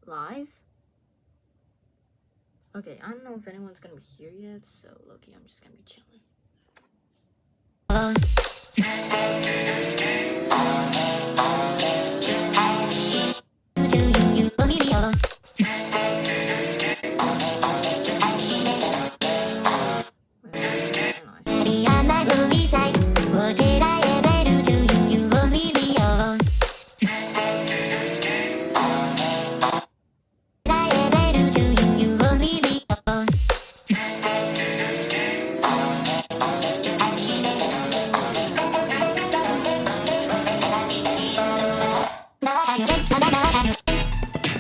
live. Okay, I don't know if anyone's gonna be here yet, so low-key, I'm just gonna be chilling.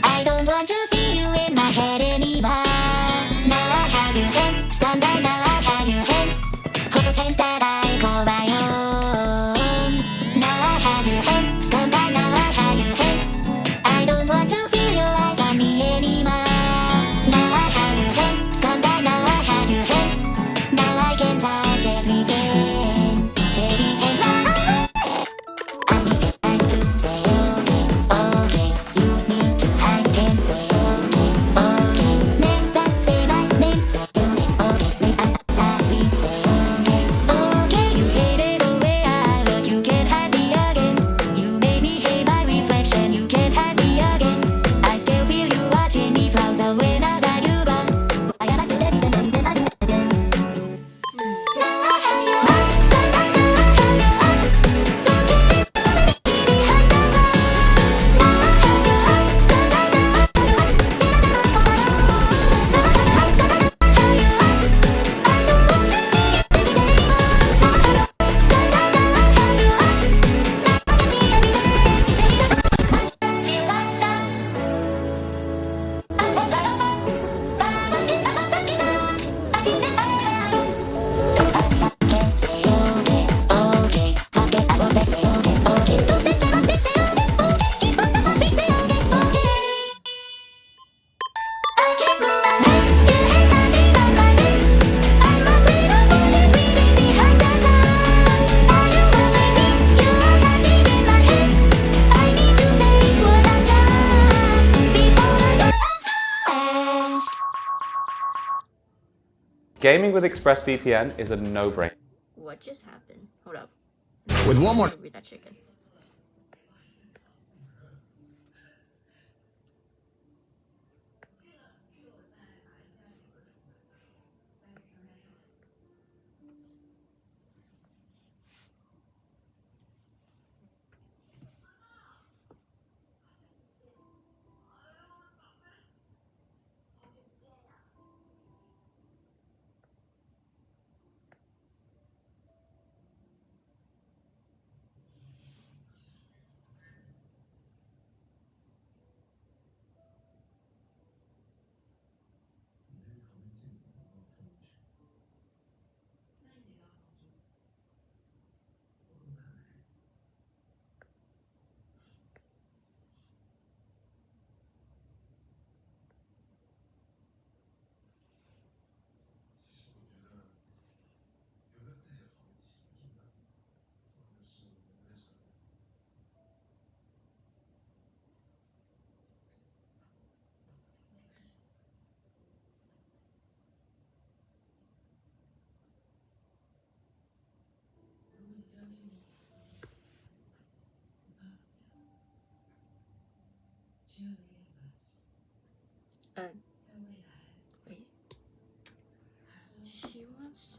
I don't want to see you in my head anymore. Now I have your hands, stand by. Now I have your hands, hold hands that I call my own. Now I have your hands, stand by. Now I have your hands. I don't want to feel your eyes on me anymore. Now I have your hands, stand by. Now I have your hands. Now I can touch everything. Take these hands now. I need it back to say okay, okay. You need to hang and say okay, okay. Make that say my name, say okay, okay. Make I stop me, say okay, okay. You hated the way I looked, you can't have me again. You made me hate my reflection, you can't have me again. I still feel you watching me from somewhere now that you gone. I got my sister again. Now I have your heart, stand by. Now I have your heart. Gaming with ExpressVPN is a no-brainer. What just happened? Hold up. With one more. Read that chicken. Wait. She wants to.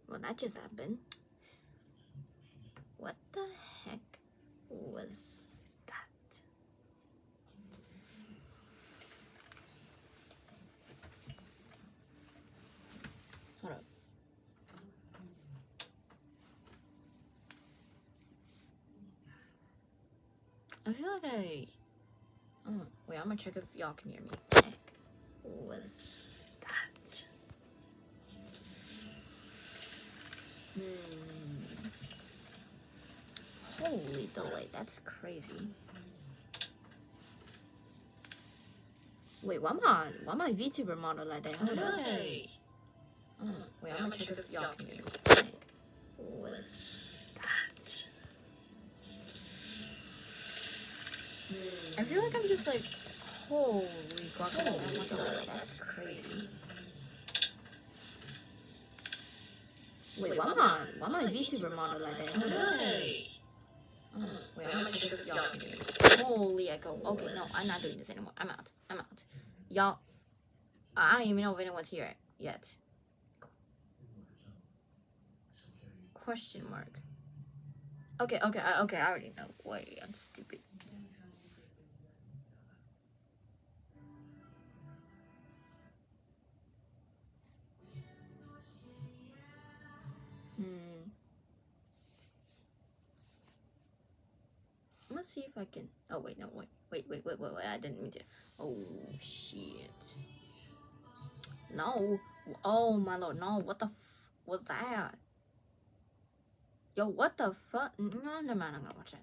Well, that just happened. What the heck was that? Hold up. I feel like oh, wait, I'm gonna check if y'all can hear me. What the heck was that? Holy delay, that's crazy. Wait, why am I VTuber model like that? Hold on. Wait, I'm gonna check if y'all can hear me. Like, what's that? I feel like I'm just like, holy guacamole, delay, that's crazy. Wait, why am I VTuber model like that? Hold on. Wait, I'm gonna check if y'all can hear me. Holy echo. Okay, no, I'm not doing this anymore. I'm out. Y'all, I don't even know if anyone's here yet. Question mark. Okay, I already know. Wait, I'm stupid. Let's see if I can. Oh wait, no, wait. I didn't mean to. Oh shit. No. Oh my lord, no. What the was that? Yo, what the fuck? No, never mind. I'm gonna watch it.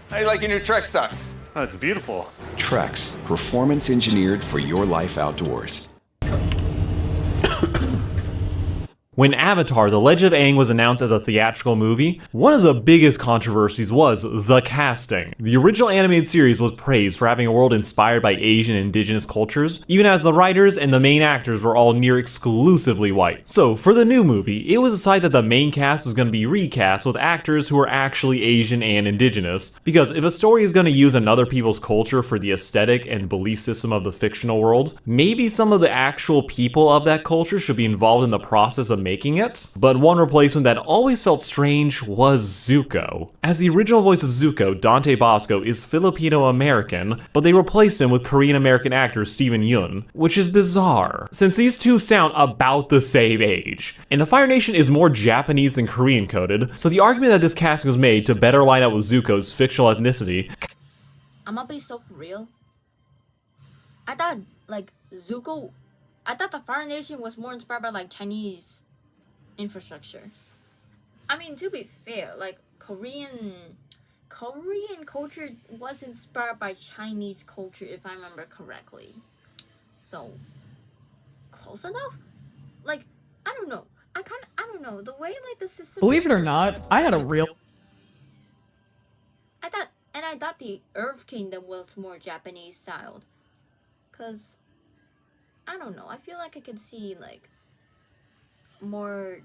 How you like your new Trek stock? Oh, it's beautiful. Trex, performance engineered for your life outdoors. When Avatar: The Legend of Aang was announced as a theatrical movie, one of the biggest controversies was the casting. The original animated series was praised for having a world inspired by Asian and indigenous cultures, even as the writers and the main actors were all near exclusively white. So for the new movie, it was decided that the main cast was going to be recast with actors who were actually Asian and indigenous, because if a story is going to use another people's culture for the aesthetic and belief system of the fictional world, maybe some of the actual people of that culture should be involved in the process of making it. But one replacement that always felt strange was Zuko. As the original voice of Zuko, Dante Bosco is Filipino-American, but they replaced him with Korean-American actor Steven Yeun, which is bizarre, since these two sound about the same age. And the Fire Nation is more Japanese than Korean coded, so the argument that this casting was made to better line up with Zuko's fictional ethnicity. I'm gonna be so for real. I thought the Fire Nation was more inspired by like Chinese infrastructure. I mean, to be fair, like Korean culture was inspired by Chinese culture, if I remember correctly. So close enough. Like I don't know. I don't know the way like the system. Believe it or not, I had a real. I thought the Earth Kingdom was more Japanese styled. Cause I don't know. I feel like I could see like more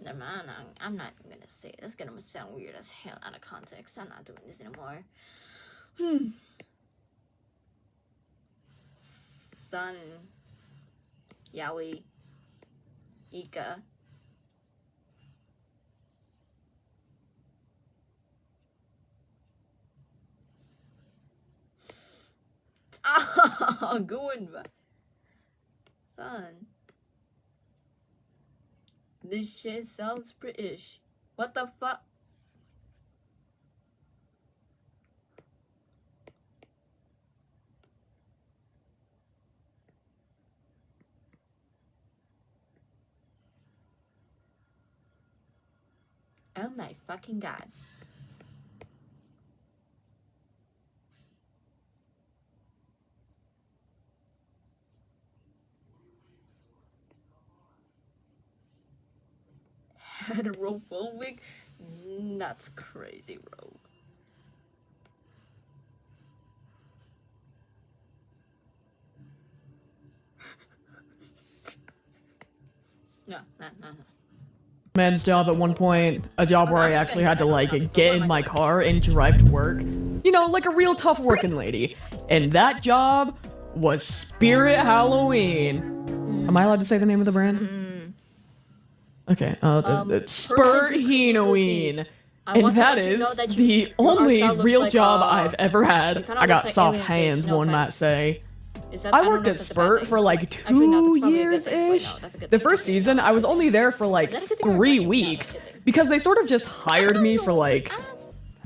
never mind, I'm not even gonna say it. That's gonna sound weird as hell out of context. I'm not doing this anymore. Sun Yaoi Ika. Ah, good one. Son. This shit sounds British. What the fuck? Oh my fucking god. Heterophobic? That's crazy, bro. No. Man's job at one point, a job where I actually had to like get in my car and drive to work. You know, like a real tough working lady. And that job was Spirit Halloween. Am I allowed to say the name of the brand? Okay, it's Spirit Halloween. And that is the only real job I've ever had. I got soft hands, one might say. I worked at Spurt for like 2 years-ish. The first season, I was only there for like 3 weeks because they sort of just hired me for like,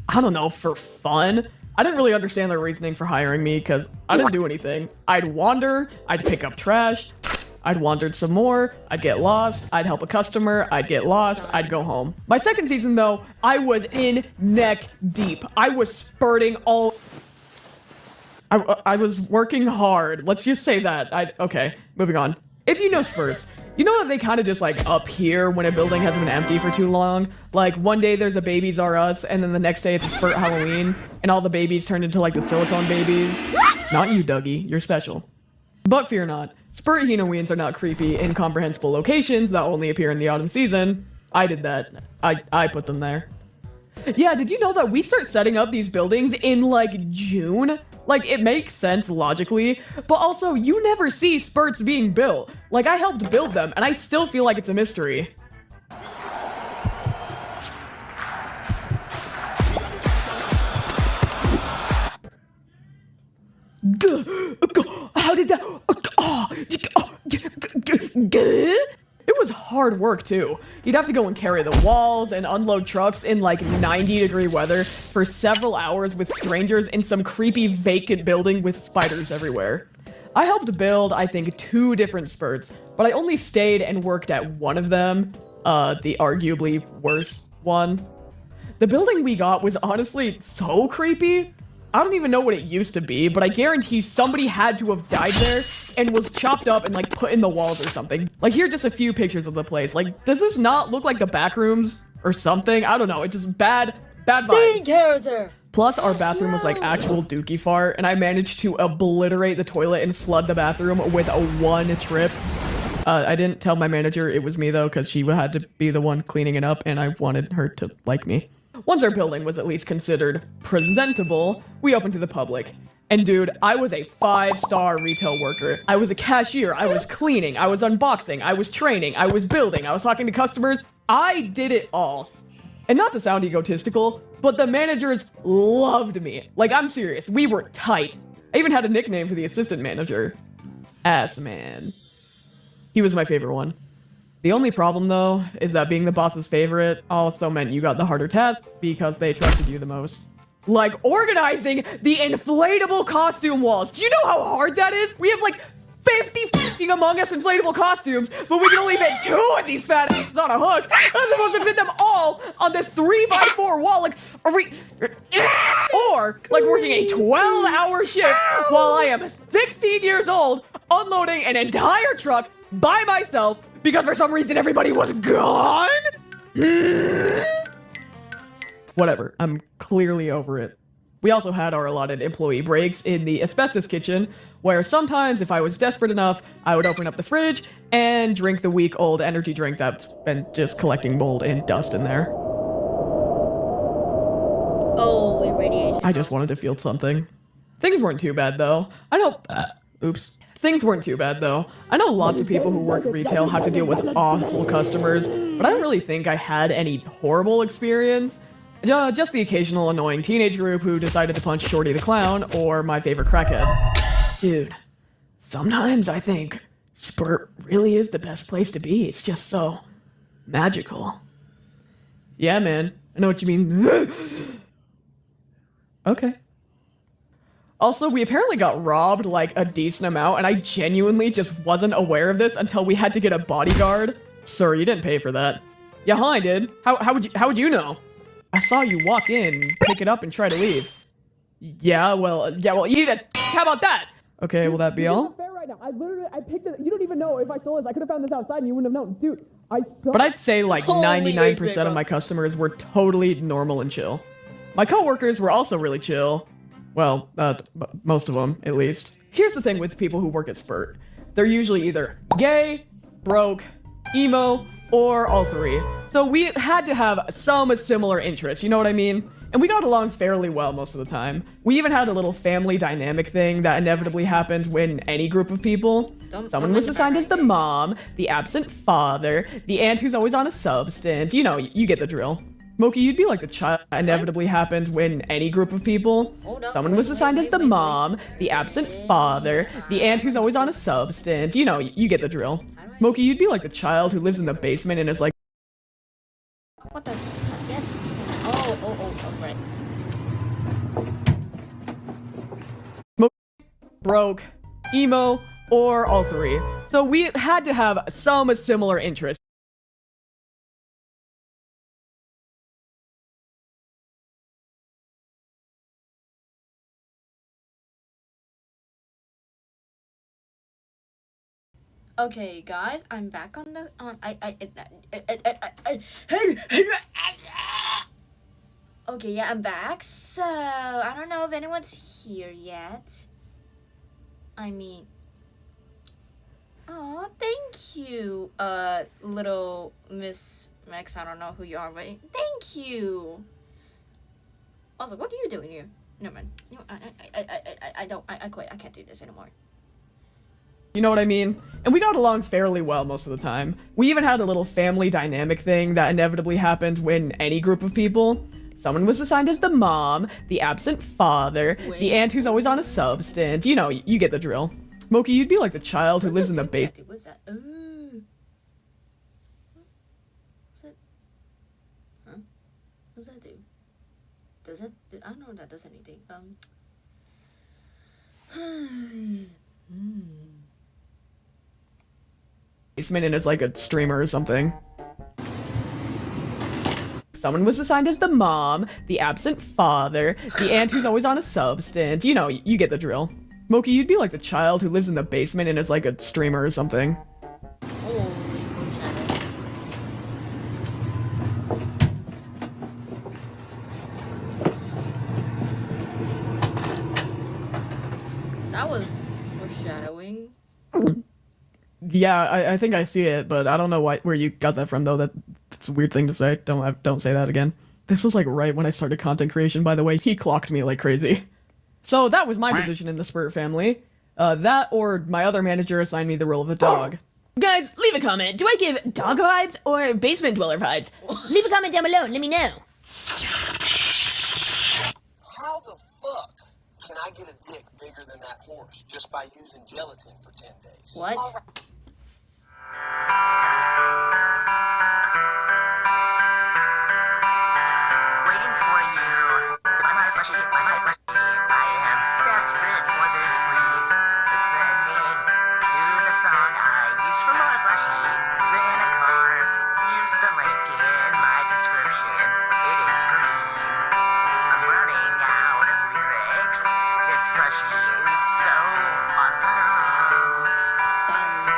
I don't know, for fun. I didn't really understand their reasoning for hiring me because I didn't do anything. I'd wander, I'd pick up trash, I'd wandered some more, I'd get lost, I'd help a customer, I'd get lost, I'd go home. My second season though, I was in neck deep. I was spurting all... I was working hard. Let's just say that. Okay, moving on. If you know spurts, you know that they kind of just like appear when a building has been empty for too long. Like one day there's a Babies R Us, and then the next day it's a Spurt Halloween, and all the babies turned into like the silicone babies. Not you, Dougie. You're special. But fear not. Spurt Hinoweens are not creepy, incomprehensible locations that only appear in the autumn season. I did that. I put them there. Yeah, did you know that we start setting up these buildings in like June? Like, it makes sense logically, but also you never see spurts being built. Like, I helped build them, and I still feel like it's a mystery. How did that... It was hard work, too. You'd have to go and carry the walls and unload trucks in, like, 90-degree weather for several hours with strangers in some creepy vacant building with spiders everywhere. I helped build, I think, 2 different spurts, but I only stayed and worked at one of them, the arguably worst one. The building we got was honestly so creepy. I don't even know what it used to be, but I guarantee somebody had to have died there and was chopped up and like put in the walls or something. Like here are just a few pictures of the place. Like, does this not look like the back rooms or something? I don't know. It just bad vibes. Plus our bathroom was like actual dookie fart, and I managed to obliterate the toilet and flood the bathroom with a 1 trip. I didn't tell my manager it was me though, because she had to be the one cleaning it up and I wanted her to like me. Once our building was at least considered presentable, we opened to the public. And dude, I was a 5-star retail worker. I was a cashier, I was cleaning, I was unboxing, I was training, I was building, I was talking to customers. I did it all. And not to sound egotistical, but the managers loved me. Like, I'm serious, we were tight. I even had a nickname for the assistant manager. Ass Man. He was my favorite one. The only problem, though, is that being the boss's favorite also meant you got the harder task because they trusted you the most. Like organizing the inflatable costume walls. Do you know how hard that is? We have like 50 f***ing Among Us inflatable costumes, but we can only fit 2 of these fat asses on a hook. I'm supposed to fit them all on this 3x4 wall. Like, are we... Or, like working a 12-hour shift while I am 16 years old, unloading an entire truck by myself because for some reason everybody was gone? Whatever, I'm clearly over it. We also had our allotted employee breaks in the asbestos kitchen, where sometimes if I was desperate enough, I would open up the fridge and drink the week-old energy drink that's been just collecting mold and dust in there. Holy radiation. I just wanted to feel something. Things weren't too bad though. Things weren't too bad though. I know lots of people who work retail have to deal with awful customers, but I don't really think I had any horrible experience. Just the occasional annoying teenage group who decided to punch Shorty the Clown or my favorite crackhead. Dude, sometimes I think Spurt really is the best place to be. It's just so magical. Yeah, man. I know what you mean. Okay. Also, we apparently got robbed like a decent amount, and I genuinely just wasn't aware of this until we had to get a bodyguard. Sir, you didn't pay for that. Yeah, I did. How would you know? I saw you walk in, pick it up, and try to leave. Yeah, well, you need to... How about that? Okay, will that be all? Fair right now. I picked it. You don't even know if I stole this. I could have found this outside and you wouldn't have known. Dude, I saw... But I'd say like 99% of my customers were totally normal and chill. My coworkers were also really chill. Well, most of them, at least. Here's the thing with people who work at Spurt. They're usually either gay, broke, emo, or all 3. So we had to have some similar interests, you know what I mean? And we got along fairly well most of the time. We even had a little family dynamic thing that inevitably happened when any group of people. Someone was assigned as the mom, the absent father, the aunt who's always on a substance. You know, you get the drill. Smokey, you'd be like the child that inevitably happened when any group of people. Someone was assigned as the mom, the absent father, the aunt who's always on a substance. You know, you get the drill. Smokey, you'd be like the child who lives in the basement and is like... What the? Yes. Oh, right. Broke, emo, or all three. So we had to have some similar interests. Okay, guys, I'm back on the Okay, yeah, I'm back. So I don't know if anyone's here yet. I mean, oh, thank you, little Miss Max. I don't know who you are, but thank you. Also, what are you doing here? No man, you know, I quit. I can't do this anymore. You know what I mean? And we got along fairly well most of the time. We even had a little family dynamic thing that inevitably happened when any group of people. Someone was assigned as the mom, the absent father, the aunt who's always on a substance. You know, you get the drill. Smokey, you'd be like the child who lives in the basement. What's that? What's that? Huh? What's that do? Does that? I don't know if that does anything. Basement and is like a streamer or something. Someone was assigned as the mom, the absent father, the aunt who's always on a substance. You know, you get the drill. Smokey, you'd be like the child who lives in the basement and is like a streamer or something. Holy foreshadow. That was foreshadowing. Yeah, I think I see it, but I don't know where you got that from though. That's a weird thing to say. Don't say that again. This was like right when I started content creation, by the way. He clocked me like crazy. So that was my position in the Spirit family. That or my other manager assigned me the role of the dog. Guys, leave a comment. Do I give dog vibes or basement dweller vibes? Leave a comment down below and let me know. How the fuck can I get a dick bigger than that horse just by using gelatin for 10 days? What? Waiting for you to buy my plushie, buy my plushie. I am desperate for this, please. Listening to the song I use for my plushie. Play in a car, use the link in my description. It is green. I'm running out of lyrics. This plushie is so awesome. Son.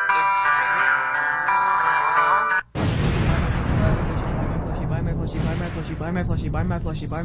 It's really cool. Buy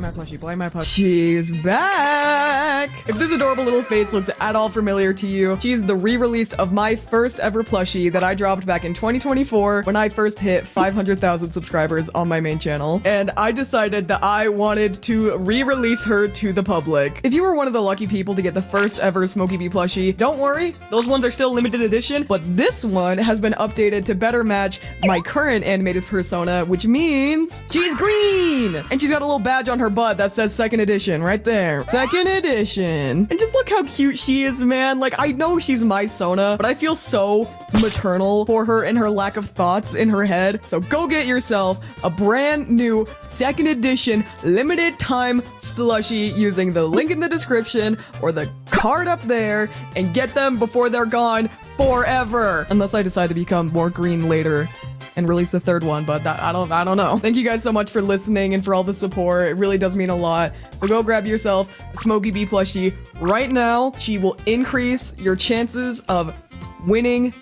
my plushie. She's back! If this adorable little face looks at all familiar to you, she's the re-released of my first ever plushie that I dropped back in 2024 when I first hit 500,000 subscribers on my main channel. And I decided that I wanted to re-release her to the public. If you were one of the lucky people to get the first ever Smokey B plushie, don't worry, those ones are still limited edition, but this one has been updated to better match my current animated persona, which means she's green! And she's got a little badge on her butt that says second edition right there. Second edition. And just look how cute she is, man. Like, I know she's my Sona, but I feel so maternal for her and her lack of thoughts in her head. So go get yourself a brand new second edition limited time plushie using the link in the description or the card up there and get them before they're gone forever. Unless I decide to become more green later and release the third one, but that, I don't know. Thank you guys so much for listening and for all the support. It really does mean a lot. So go grab yourself a Smokey B plushie right now. She will increase your chances of winning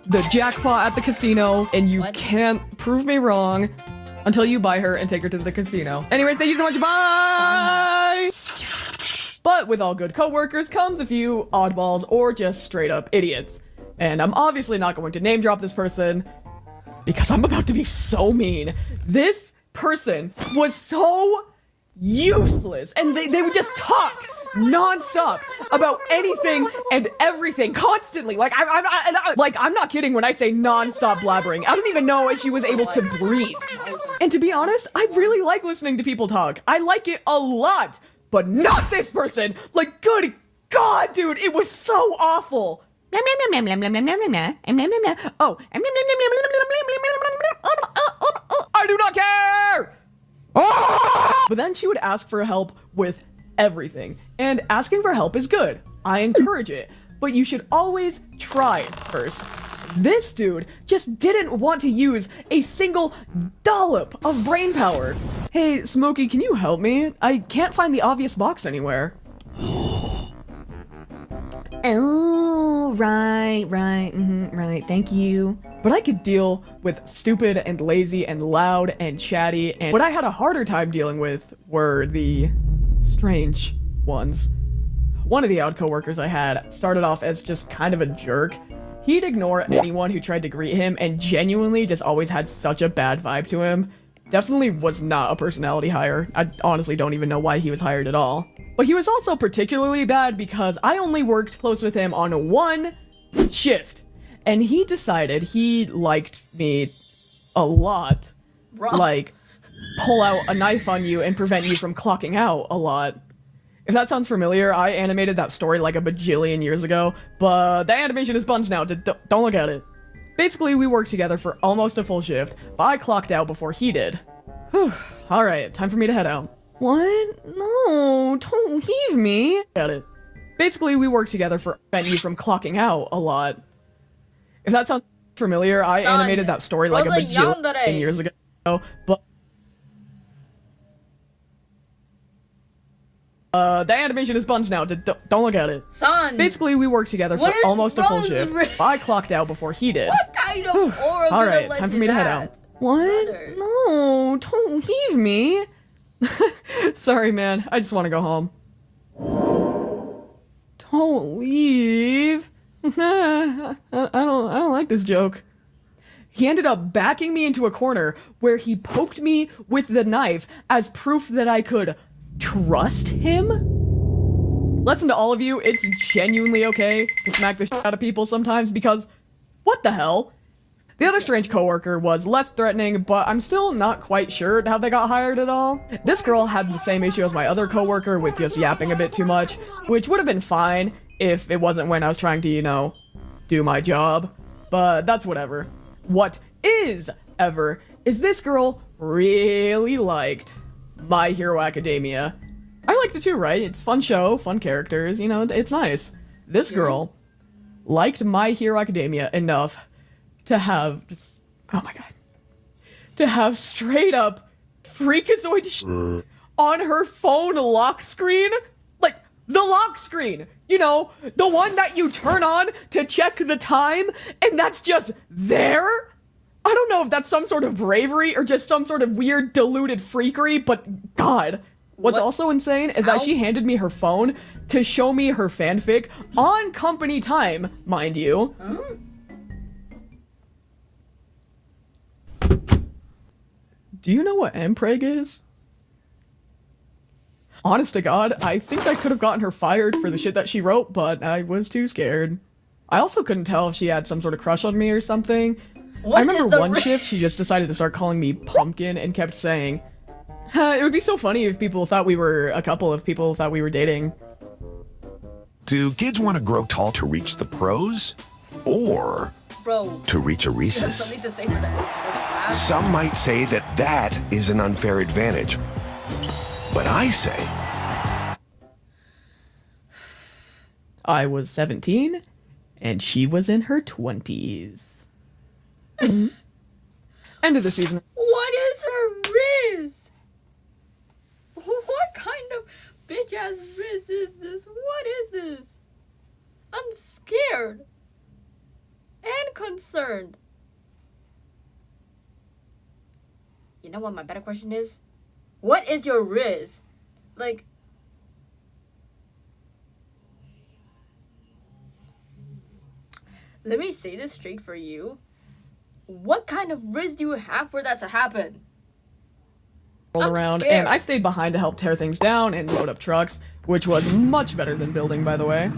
the jackpot at the casino, and you can't prove me wrong until you buy her and take her to the casino. Anyways, thank you so much. Bye! But with all good coworkers comes a few oddballs or just straight up idiots. And I'm obviously not going to name drop this person because I'm about to be so mean. This person was so useless, and they would just talk non-stop about anything and everything constantly. Like I'm not kidding when I say non-stop blabbering. I don't even know if she was able to breathe. And to be honest, I really like listening to people talk. I like it a lot, but not this person. Like, good God, dude, it was so awful. Oh, I do not care! But then she would ask for help with everything. And asking for help is good. I encourage it, but you should always try it first. This dude just didn't want to use a single dollop of brain power. Hey, Smokey, can you help me? I can't find the obvious box anywhere. Oh, right, right, thank you. But I could deal with stupid and lazy and loud and chatty, and what I had a harder time dealing with were the strange ones. One of the odd coworkers I had started off as just kind of a jerk. He'd ignore anyone who tried to greet him and genuinely just always had such a bad vibe to him. Definitely was not a personality hire. I honestly don't even know why he was hired at all. But he was also particularly bad because I only worked close with him on one shift. And he decided he liked me a lot. Like, pull out a knife on you and prevent you from clocking out a lot. If that sounds familiar, I animated that story like a bajillion years ago, but the animation is buns now, don't look at it. Basically, we worked together for almost a full shift, but I clocked out before he did. Whew, alright, time for me to head out. What? No, don't leave me. Got it. Basically, we worked together for prevent you from clocking out a lot. If that sounds familiar, I animated that story like a bajillion years ago, but the animation is buns now, don't look at it. Son! Basically, we worked together for almost a full shift. I clocked out before he did. What kind of aura alright, time for me to head out. What? Brother. No, don't leave me. Sorry, man, I just want to go home. Don't leave. I don't like this joke. He ended up backing me into a corner where he poked me with the knife as proof that I could trust him? Listen to all of you, it's genuinely okay to smack the shit out of people sometimes because what the hell? The other strange coworker was less threatening, but I'm still not quite sure how they got hired at all. This girl had the same issue as my other coworker with just yapping a bit too much, which would have been fine if it wasn't when I was trying to, you know, do my job. But that's whatever. What is ever is this girl really liked My Hero Academia. I liked it too, right? It's a fun show, fun characters, you know, it's nice. This girl liked My Hero Academia enough to have just, oh my god, to have straight up Freakazoid on her phone lock screen. Like, the lock screen, you know, the one that you turn on to check the time, and that's just there? I don't know if that's some sort of bravery or just some sort of weird diluted freakery, but god. What's also insane is that she handed me her phone to show me her fanfic on company time, mind you. Do you know what MPreg is? Honest to God, I think I could have gotten her fired for the shit that she wrote, but I was too scared. I also couldn't tell if she had some sort of crush on me or something. I remember one shift she just decided to start calling me Pumpkin and kept saying, it would be so funny if people thought we were a couple, if people thought we were dating. Do kids want to grow tall to reach the pros? Or to reach a Reese's? Something to say for that. Some might say that that is an unfair advantage. But I say... I was 17, and she was in her 20s. End of the season. What is her Riz? What kind of bitch ass Riz is this? What is this? I'm scared. And concerned. You know what my better question is? What is your Riz? Like... Let me say this straight for you. What kind of Riz do you have for that to happen? Around, and I stayed behind to help tear things down and load up trucks, which was much better than building, by the way.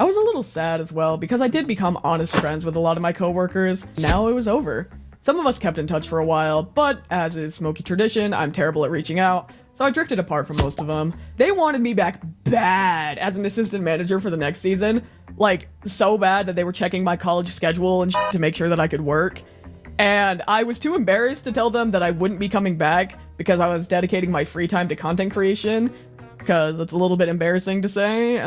I was a little sad as well, because I did become honest friends with a lot of my coworkers. Now it was over. Some of us kept in touch for a while, but as is Smokey tradition, I'm terrible at reaching out, so I drifted apart from most of them. They wanted me back bad as an assistant manager for the next season. Like, so bad that they were checking my college schedule and to make sure that I could work. And I was too embarrassed to tell them that I wouldn't be coming back because I was dedicating my free time to content creation. because it's a little bit embarrassing to say.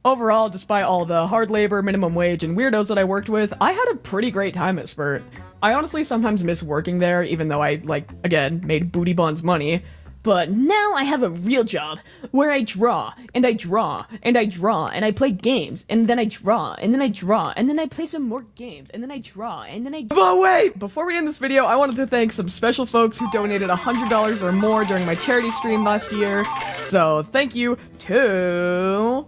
Overall, despite all the hard labor, minimum wage, and weirdos that I worked with, I had a pretty great time at Spurt. I honestly sometimes miss working there, even though I, again, made booty buns money. But now I have a real job where I draw, and I draw, and I draw, and I play games, and then I draw, and then I draw, and then I play some more games, and then I draw, and then I... But wait! Before we end this video, I wanted to thank some special folks who donated $100 or more during my charity stream last year. So thank you to...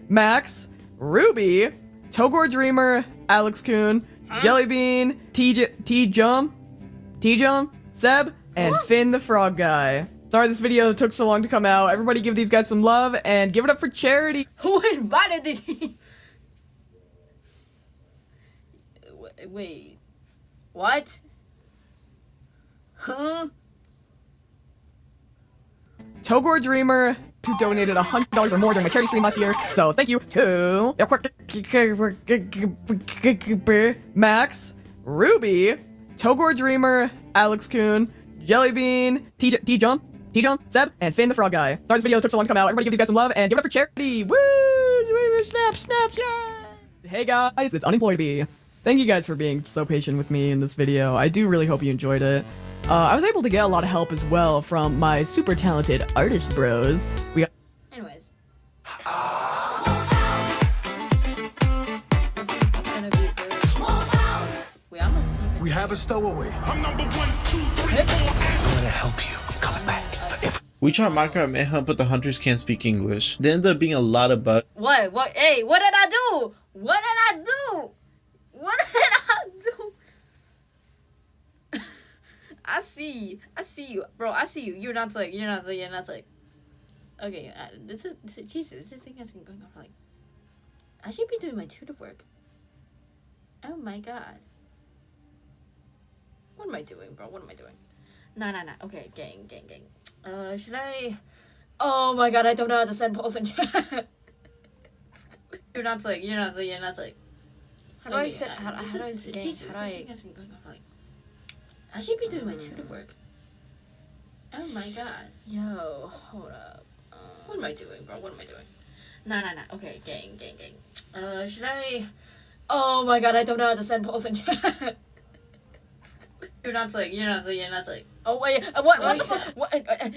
Max, Ruby, Togor Dreamer, Alex Kuhn, Jellybean, T-Jump, Seb, and Finn the Frog Guy. Sorry this video took so long to come out. Everybody give these guys some love and give it up for charity. Who invited these? Wait. What? Huh? Togor Dreamer, who donated $100 or more during my charity stream last year. So thank you to Max, Ruby, Togor Dreamer, Alex Kuhn, Jellybean, T-Jump, Seb, and Finn the Frog Guy. Sorry this video took so long to come out. Everybody give these guys some love and give it up for charity. Woo! Snaps, yeah! Hey guys, it's Unemployed Bee. Thank you guys for being so patient with me in this video. I do really hope you enjoyed it. I was able to get a lot of help as well from my super talented artist bros. Anyways. We have a stowaway. I'm number 1, 2, 3, 4. I'm gonna help you. I'm coming back. We tried Minecraft Manhunt, but the hunters can't speak English. There ended up being a lot of bugs. What? Hey, what did I do? What did I do? I see you, bro. I see you. You're not like. Okay, this is Jesus. This thing has been going on for like. I should be doing my tutor work. Oh my god. What am I doing, bro? What am I doing? Nah. Okay, gang. Should I? Oh my god, I don't know how to send polls in chat. You're not like. How do I send? How do I? I should be doing my tutor work. Oh my god. Yo, hold up. What am I doing, bro? What am I doing? Nah. Okay, gang. Should I? Oh my god, I don't know how to send polls in chat. You're not like. Oh wait, what the fuck? What?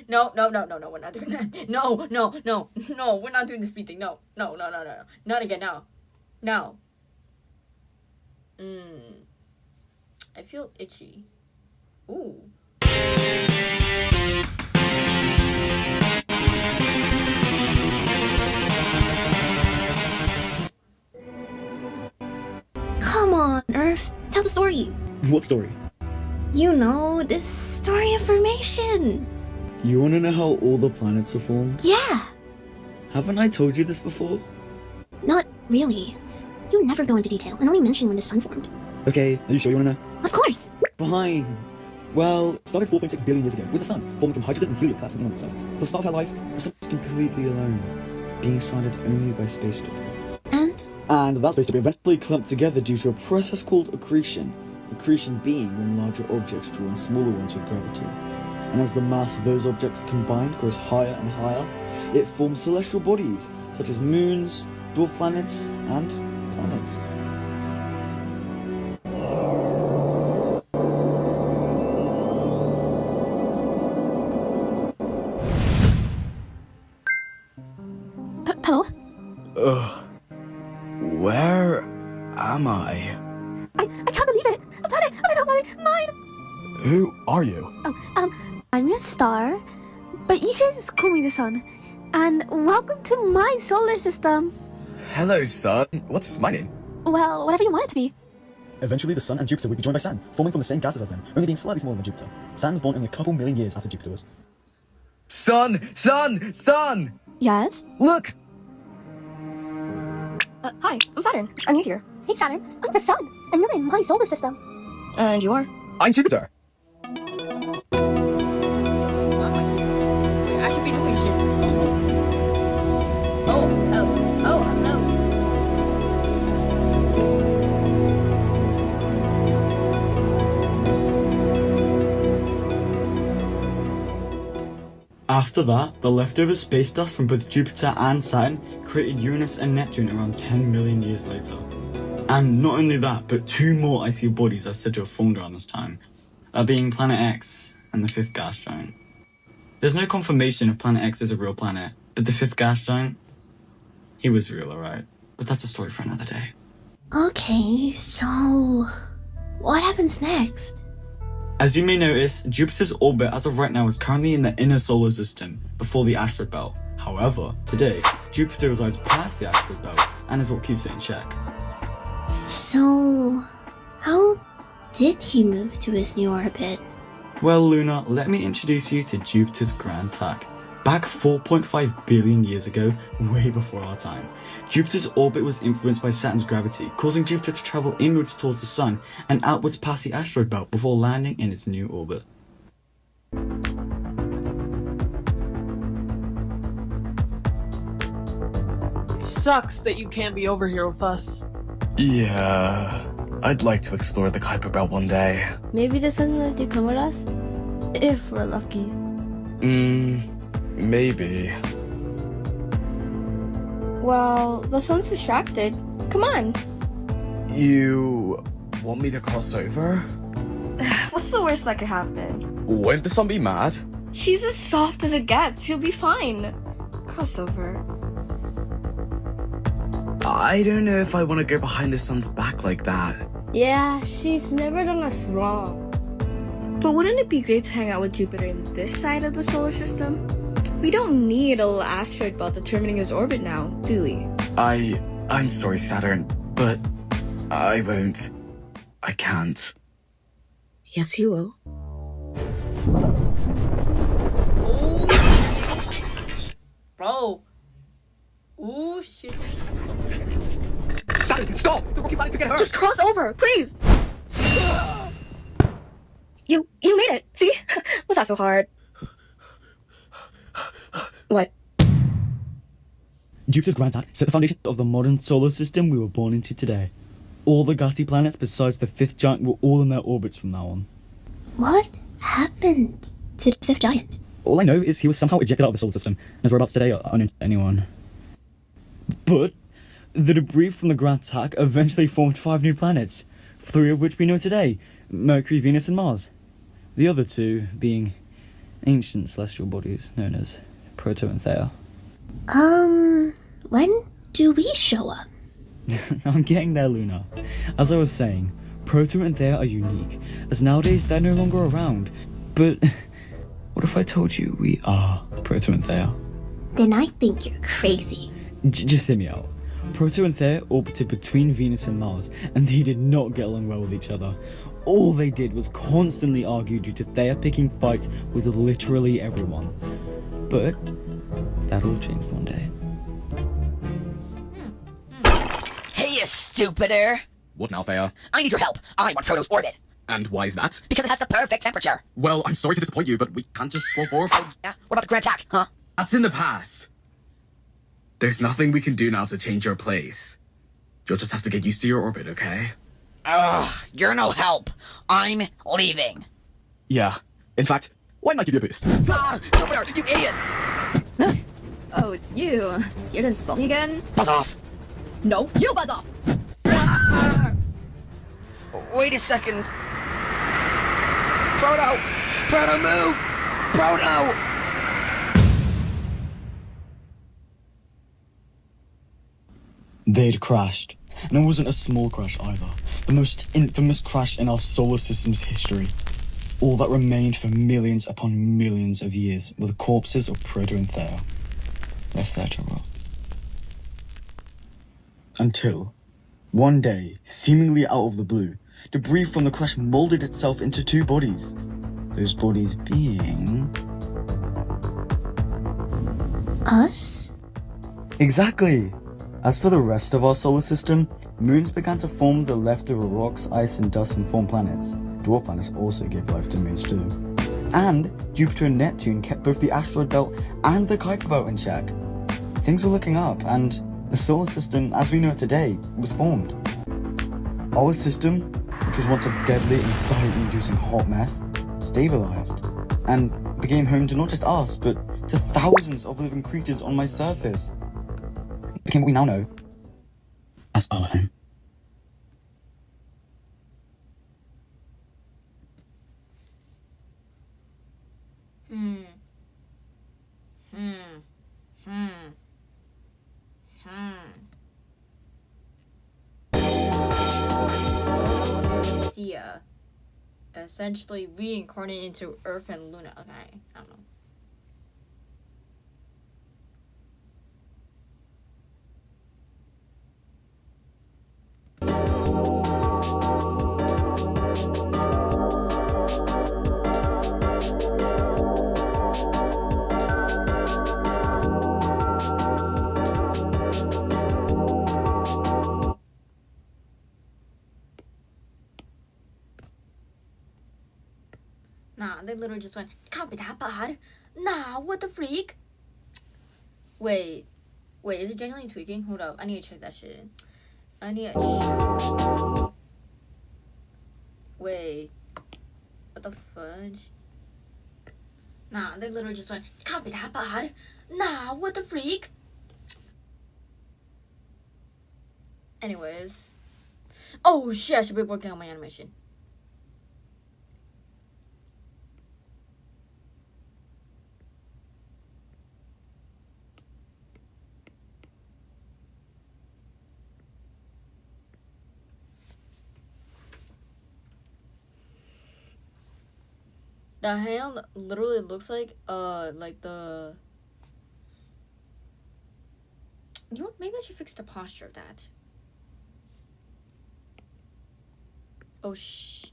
No, we're not doing that. No, we're not doing this meeting. No. Not again, no. I feel itchy. Ooh. Come on, Earth. Tell the story. What story? You know, this story of formation. You wanna know how all the planets were formed? Yeah. Haven't I told you this before? Not really. You never go into detail and only mention when the sun formed. Okay, are you sure you wanna know? Of course. Fine. Well, it started 4.6 billion years ago with the sun, forming from hydrogen and helium collapsing in on itself. For the start of our life, the sun was completely alone, being surrounded only by space debris. And that space debris eventually clumped together due to a process called accretion. Accretion being when larger objects draw on smaller ones with gravity. And as the mass of those objects combined grows higher and higher, it forms celestial bodies, such as moons, dwarf planets, and planets. Hello? Ugh. Where am I? I can't believe it! A planet! Oh my god, planet! Mine! Who are you? Oh, I'm a star, but you can just call me the sun. And welcome to my solar system. Hello, sun. What's my name? Well, whatever you want it to be. Eventually, the Sun and Jupiter would be joined by Saturn, forming from the same gases as them, only being slightly smaller than Jupiter. Saturn was born only a couple million years after Jupiter was. Sun! Yes? Look! Hi, I'm Saturn. I'm new here. Hey, Saturn. I'm the sun, and you're in my solar system. And you are? I'm Jupiter. I should be doing shit. Oh, hello. After that, the leftover space dust from both Jupiter and Saturn created Uranus and Neptune around 10 million years later. And not only that, but 2 more icy bodies are said to have formed around this time, that being Planet X and the 5th gas giant. There's no confirmation if Planet X is a real planet, but the 5th gas giant, he was real, alright. But that's a story for another day. Okay, so what happens next? As you may notice, Jupiter's orbit as of right now is currently in the inner solar system, before the asteroid belt. However, today, Jupiter resides past the asteroid belt, and is what keeps it in check. So, how did he move to his new orbit? Well, Luna, let me introduce you to Jupiter's Grand Tack. Back 4.5 billion years ago, way before our time, Jupiter's orbit was influenced by Saturn's gravity, causing Jupiter to travel inwards towards the Sun and outwards past the asteroid belt before landing in its new orbit. It sucks that you can't be over here with us. Yeah, I'd like to explore the Kuiper Belt one day. Maybe the sun will do come with us? If we're lucky. Maybe. Well, the sun's distracted. Come on. You want me to cross over? What's the worst that could happen? Won't the sun be mad? She's as soft as it gets. You'll be fine. Cross over. I don't know if I want to go behind the sun's back like that. Yeah, she's never done us wrong. But wouldn't it be great to hang out with Jupiter in this side of the solar system? We don't need a little asteroid belt determining his orbit now, do we? I'm sorry, Saturn, but I won't. I can't. Yes, you will. Bro. Ooh, shit. Saturn, stop! The rocky planet could get hurt! Just cross over, please! You made it! See? Was that so hard? What? Jupiter's Grand Tack set the foundation of the modern solar system we were born into today. All the gassy planets besides the 5th giant were all in their orbits from now on. What happened to the 5th giant? All I know is he was somehow ejected out of the solar system, and his whereabouts today are unknown to anyone. But the debris from the Grand Tack eventually formed 5 new planets, 3 of which we know today: Mercury, Venus, and Mars. The other 2 being ancient celestial bodies known as Proto and Theia. When do we show up? I'm getting there, Luna. As I was saying, Proto and Theia are unique, as nowadays they're no longer around. But what if I told you we are Proto and Theia? Then I think you're crazy. Just hear me out. Proto and Theia orbited between Venus and Mars, and they did not get along well with each other. All they did was constantly argue due to Theia picking fights with literally everyone. But that all changed one day. Hey, you stupider! What now, Theia? I need your help. I want Proto's orbit. And why is that? Because it has the perfect temperature. Well, I'm sorry to disappoint you, but we can't just swap orbs. Oh, yeah? What about the Grand Tack, huh? That's in the past. There's nothing we can do now to change your place. You'll just have to get used to your orbit, okay? Ugh, you're no help. I'm leaving. Yeah. In fact, why not give you a boost? Ah, Jupiter, you idiot! Oh, it's you. Here to insult me again? Buzz off. No, you buzz off! Wait a second. Proto! Proto, move! Proto! They'd crashed. And it wasn't a small crash either. The most infamous crash in our solar system's history. All that remained for millions upon millions of years were the corpses of Proto and Theia, left there to rot. Until, one day, seemingly out of the blue, debris from the crash molded itself into 2 bodies. Those bodies being... Us? Exactly! As for the rest of our solar system, moons began to form the leftover rocks, ice, and dust from formed planets. Dwarf planets also gave life to moons too. And Jupiter and Neptune kept both the asteroid belt and the Kuiper belt in check. Things were looking up, and the solar system, as we know it today, was formed. Our system, which was once a deadly, anxiety-inducing hot mess, stabilized, and became home to not just us, but to thousands of living creatures on my surface. It became what we now know as our home. Sia, essentially reincarnated into Earth and Luna. Okay, I don't know. Nah, they literally just went, can't be that bad. Nah, what the freak? Wait, is it genuinely tweaking? Hold up, I need to check that shit. Wait, what the fudge? Nah, they literally just went, can't be that bad. Nah, what the freak? Anyways. Oh shit, I should be working on my animation. The hand literally looks like the... You know what? Maybe I should fix the posture of that. Oh, shh.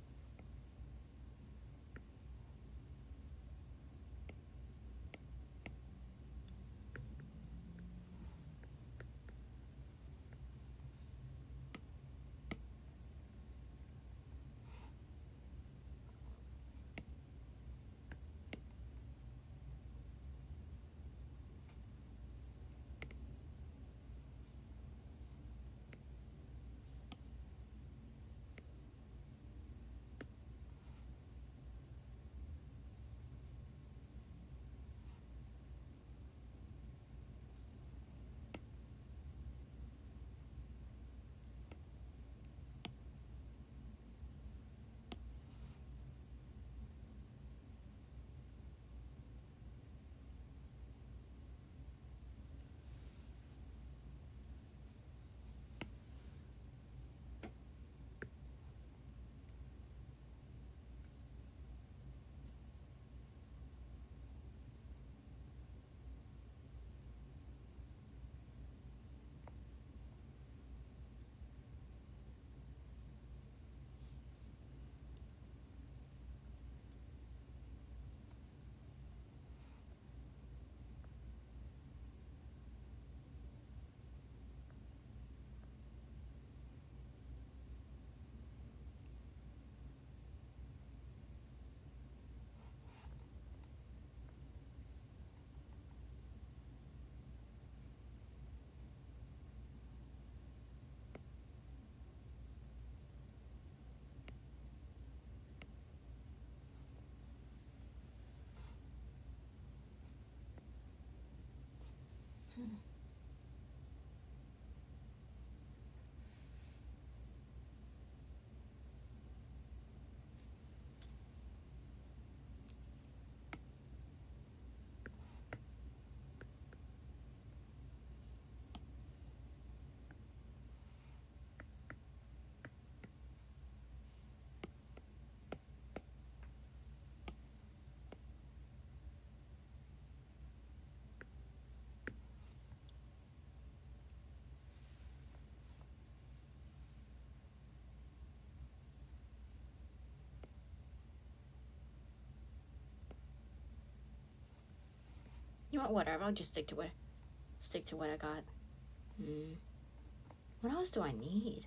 You know what? Whatever. I'll just stick to what I got. What else do I need?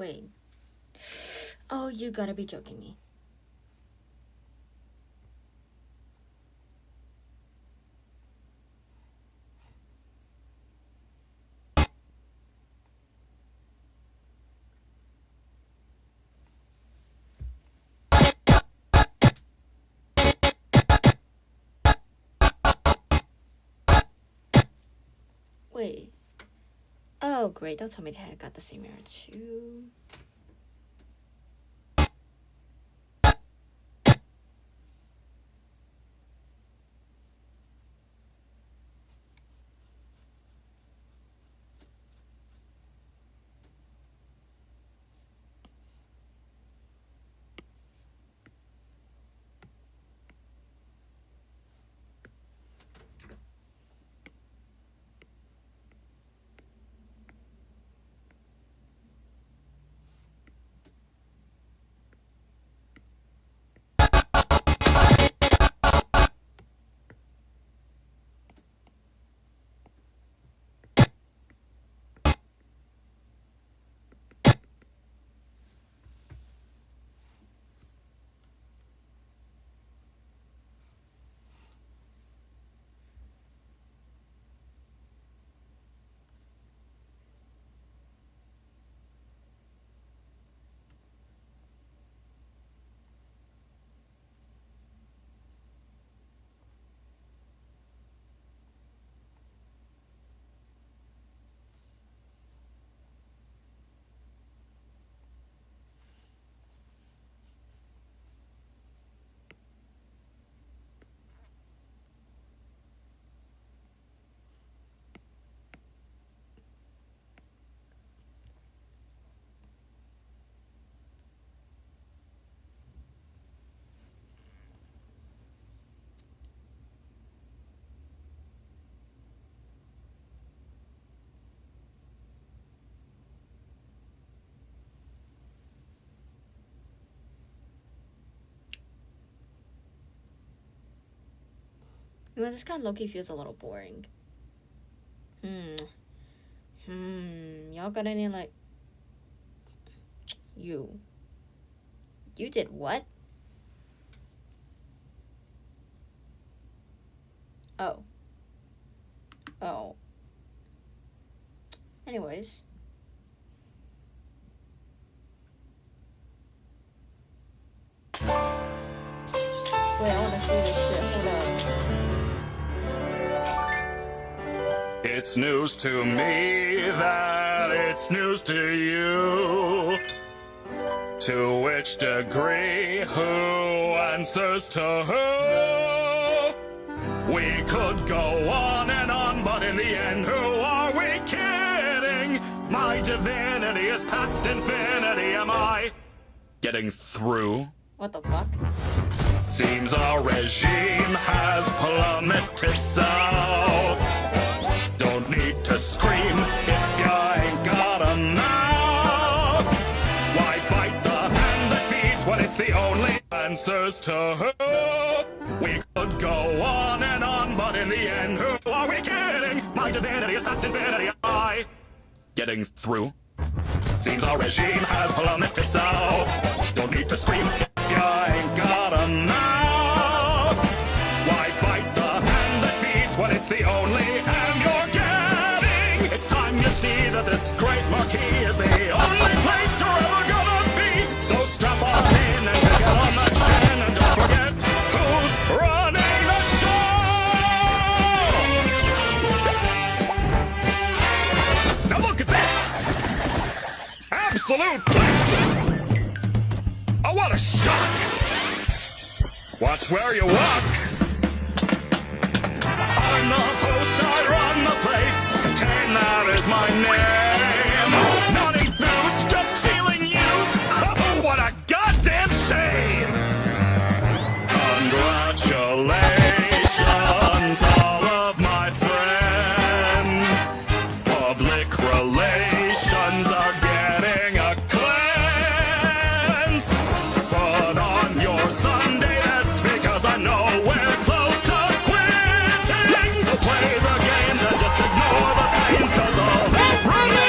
Wait. Oh, you gotta be joking me. Wait. Oh, great. Don't tell me they got the same mirror too. You know, this kind of low-key feels a little boring. Y'all got any, like... You did what? Oh. Anyways. Wait, I wanna see this shit. Hold up. It's news to me that it's news to you. To which degree, who answers to who? We could go on and on, but in the end, who are we kidding? My divinity is past infinity, am I getting through? What the fuck? Seems our regime has plummeted south. Don't need to scream if you ain't got a mouth. Why bite the hand that feeds when it's the only answers to who? We could go on and on, but in the end, who are we kidding? My divinity is past infinity, am I getting through? Seems our regime has plummeted south. Don't need to scream if you ain't got a mouth. Why bite the hand that feeds when it's the only hand you're getting? It's time you see that this great marquee is the only place you're ever gonna be. So strap on in and take it on the chin, and don't forget who's running the show. Now look at this. Absolute bliss! Oh, what a shock! Watch where you walk! I'm the host, I run the place. Kane, that is my name. Not enthused, just feeling used. Oh, what a goddamn shame! Congratulations, all of my friends. Public relations are getting a cleanse. Put on your Sunday best because I know we're close to quitting. So play the games and just ignore the pains, cause all that remains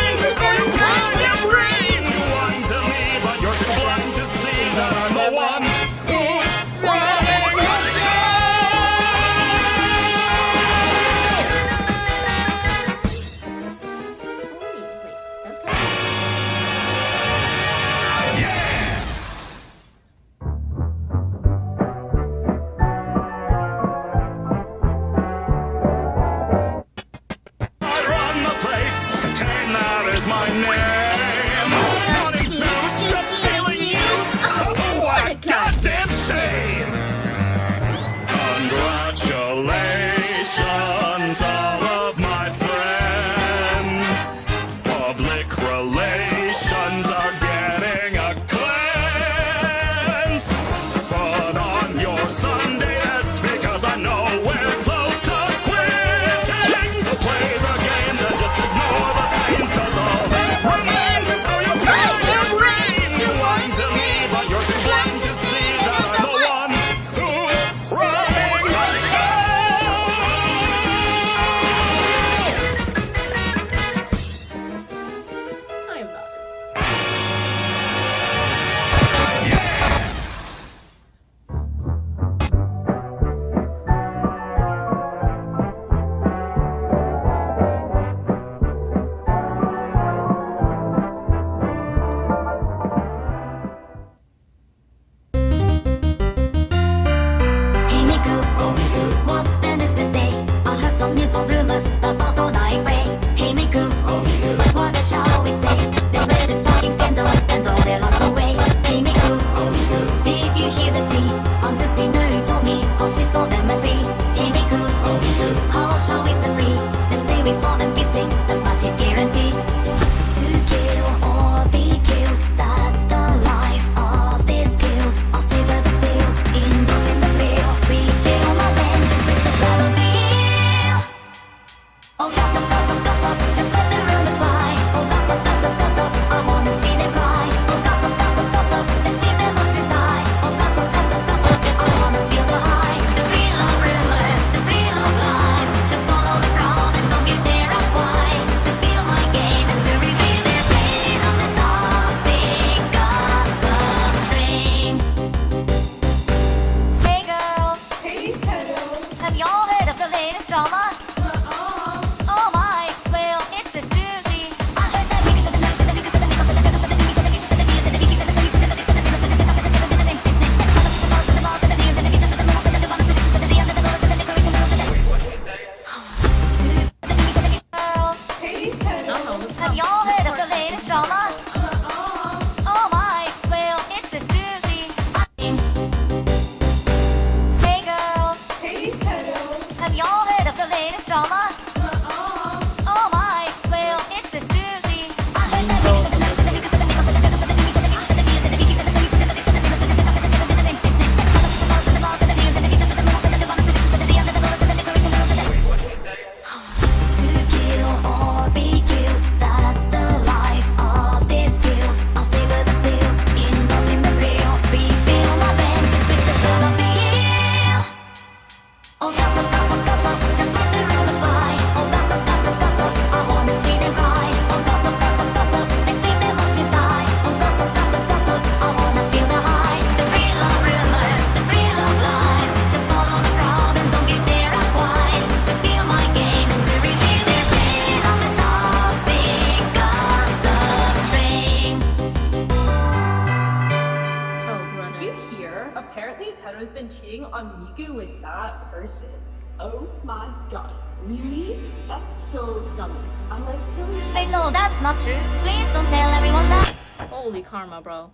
Teru's been cheating on Miku with that person. Oh my god. Really? That's so scummy. I'm like, really? Wait, no, that's not true. Please don't tell everyone that. Holy karma, bro.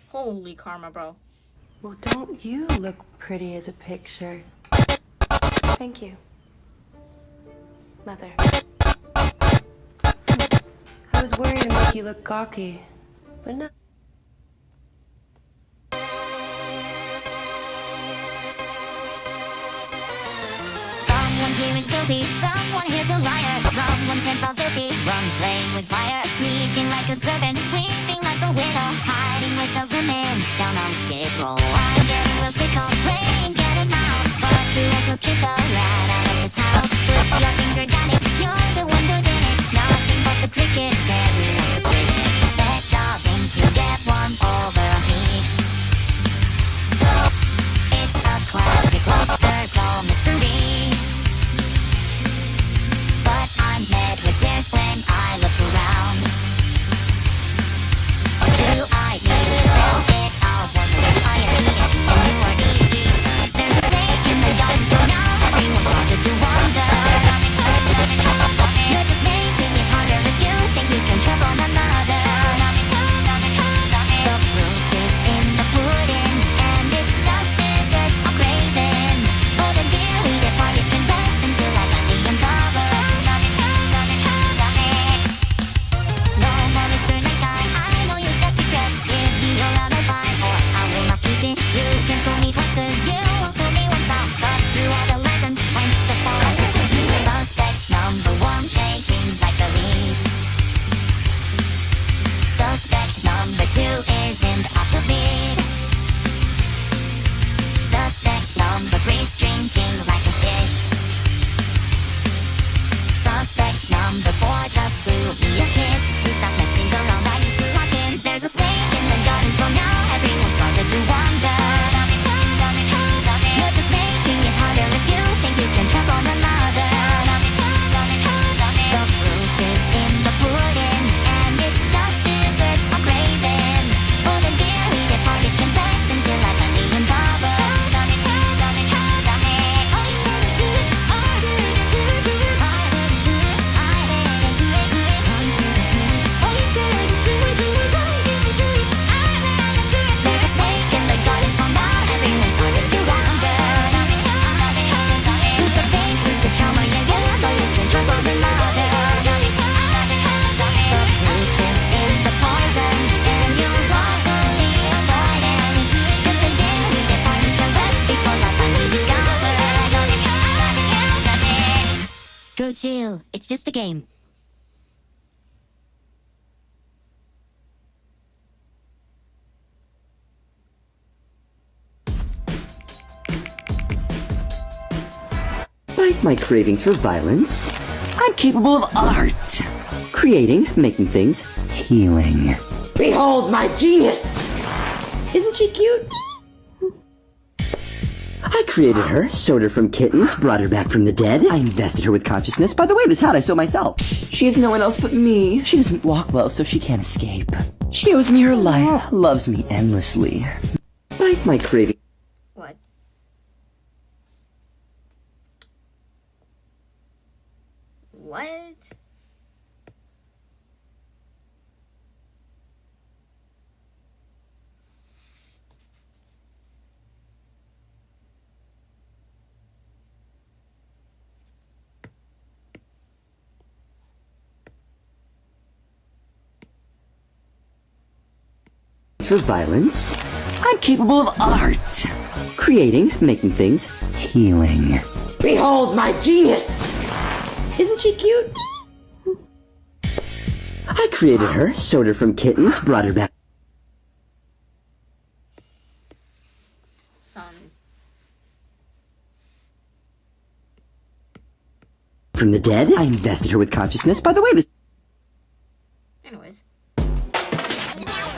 Holy karma, bro. Well, don't you look pretty as a picture? Thank you, Mother. I was worried to make you look gawky, but no. Someone here is guilty, someone here's a liar. Someone's hands are filthy, from playing with fire. Sneaking like a serpent, weeping like a widow. Hiding with the women, down on Skid Row. I'm getting real sick of playing cat and mouse. But who else will kick the rat out of this house? Put your finger down if you're the one who did it. Nothing but the crickets, everyone's a critic. Bet y'all think you get one over me. It's a classic love circle mystery. But I'm met with stares when I look around. Do I need to spell it out? Wonder if I see it and you are E-E. There's a snake in the garden, so now everyone's started to wonder. You're just making it harder if you think you can trust one another. The proof is in the pudding, and it's just desserts I'm craving. For the dearly departed can rest until I finally uncover. No more Mr. Nice Guy, I know you've got secrets. Give me your alibi or I will not keep it. You can fool me twice cause you won't fool me once. I'll cut through all the lies and find the fault. Suspect number one, shaking like a leaf. Suspect number two isn't up to speed. Suspect number three's drinking like a fish. Suspect number four just blew me a kiss. Please stop messing around, I need to lock in. There's a snake in the garden, so now everyone started to wonder. You're just making it harder if you think you can trust one another. The proof is in the pudding, and it's just desserts I'm craving. For the dearly departed can rest until I finally uncover. There's a snake in the garden, so now everyone started to wonder. Who's the fake, who's the charmer? Yeah, you know you can trust one another. The proof is in the poison, and you're wrongfully avoiding. Cause the dearly departed can rest because I finally discovered. Go chill, it's just a game. Despite my cravings for violence, I'm capable of art. Creating, making things, healing. Behold my genius! Isn't she cute? I created her, sewed her from kittens, brought her back from the dead. I invested her with consciousness. By the way, this hat I sew myself. She has no one else but me. She doesn't walk well, so she can't escape. She owes me her life, loves me endlessly. Despite my craving. What? What? For violence, I'm capable of art. Creating, making things, healing. Behold my genius! Isn't she cute? I created her, sewed her from kittens, brought her back Son. from the dead. I invested her with consciousness. By the way, this Anyways.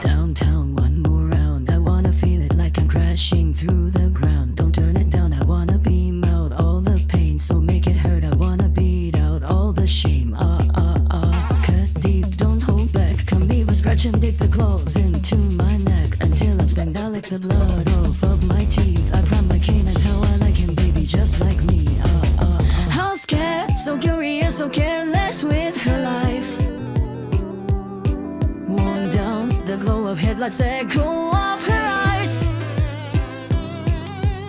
Downtown, one more round. I wanna feel it like I'm crashing through the ground. Don't turn it down, I wanna beam out all the pain. So make it hurt, I wanna beat out all the shame. Cut deep, don't hold back. Come leave a scratch and dig the claws into my neck. Until I'm spent, I lick the blood off of my teeth. I prime my cane, that's how I like him, baby, just like me. How scared, so curious, so careless with her life. Worn down, the glow of headlights echo off her eyes.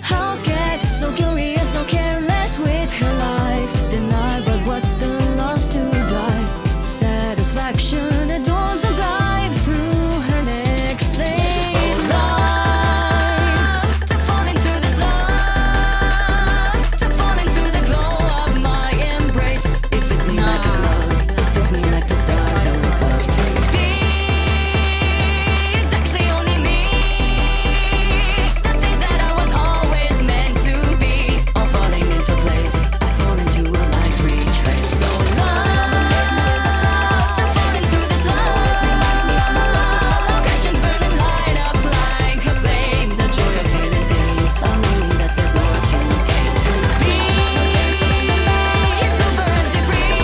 How scared, so curious, so careless with her life. Deny, but what's the loss to die? Satisfaction adorns and thrives through her next day's life. To fall into this love, to fall into the glow of my embrace. If it's me like a love, if it's me like the stars up above. To be exactly only me. The things that I was always meant to be, all falling into place. I fall into a life retrace. No love to fall into this love. Crash and burn and light up like a flame. The joy of feeling pain, knowing that there's more to gain. To be, to burn, be free.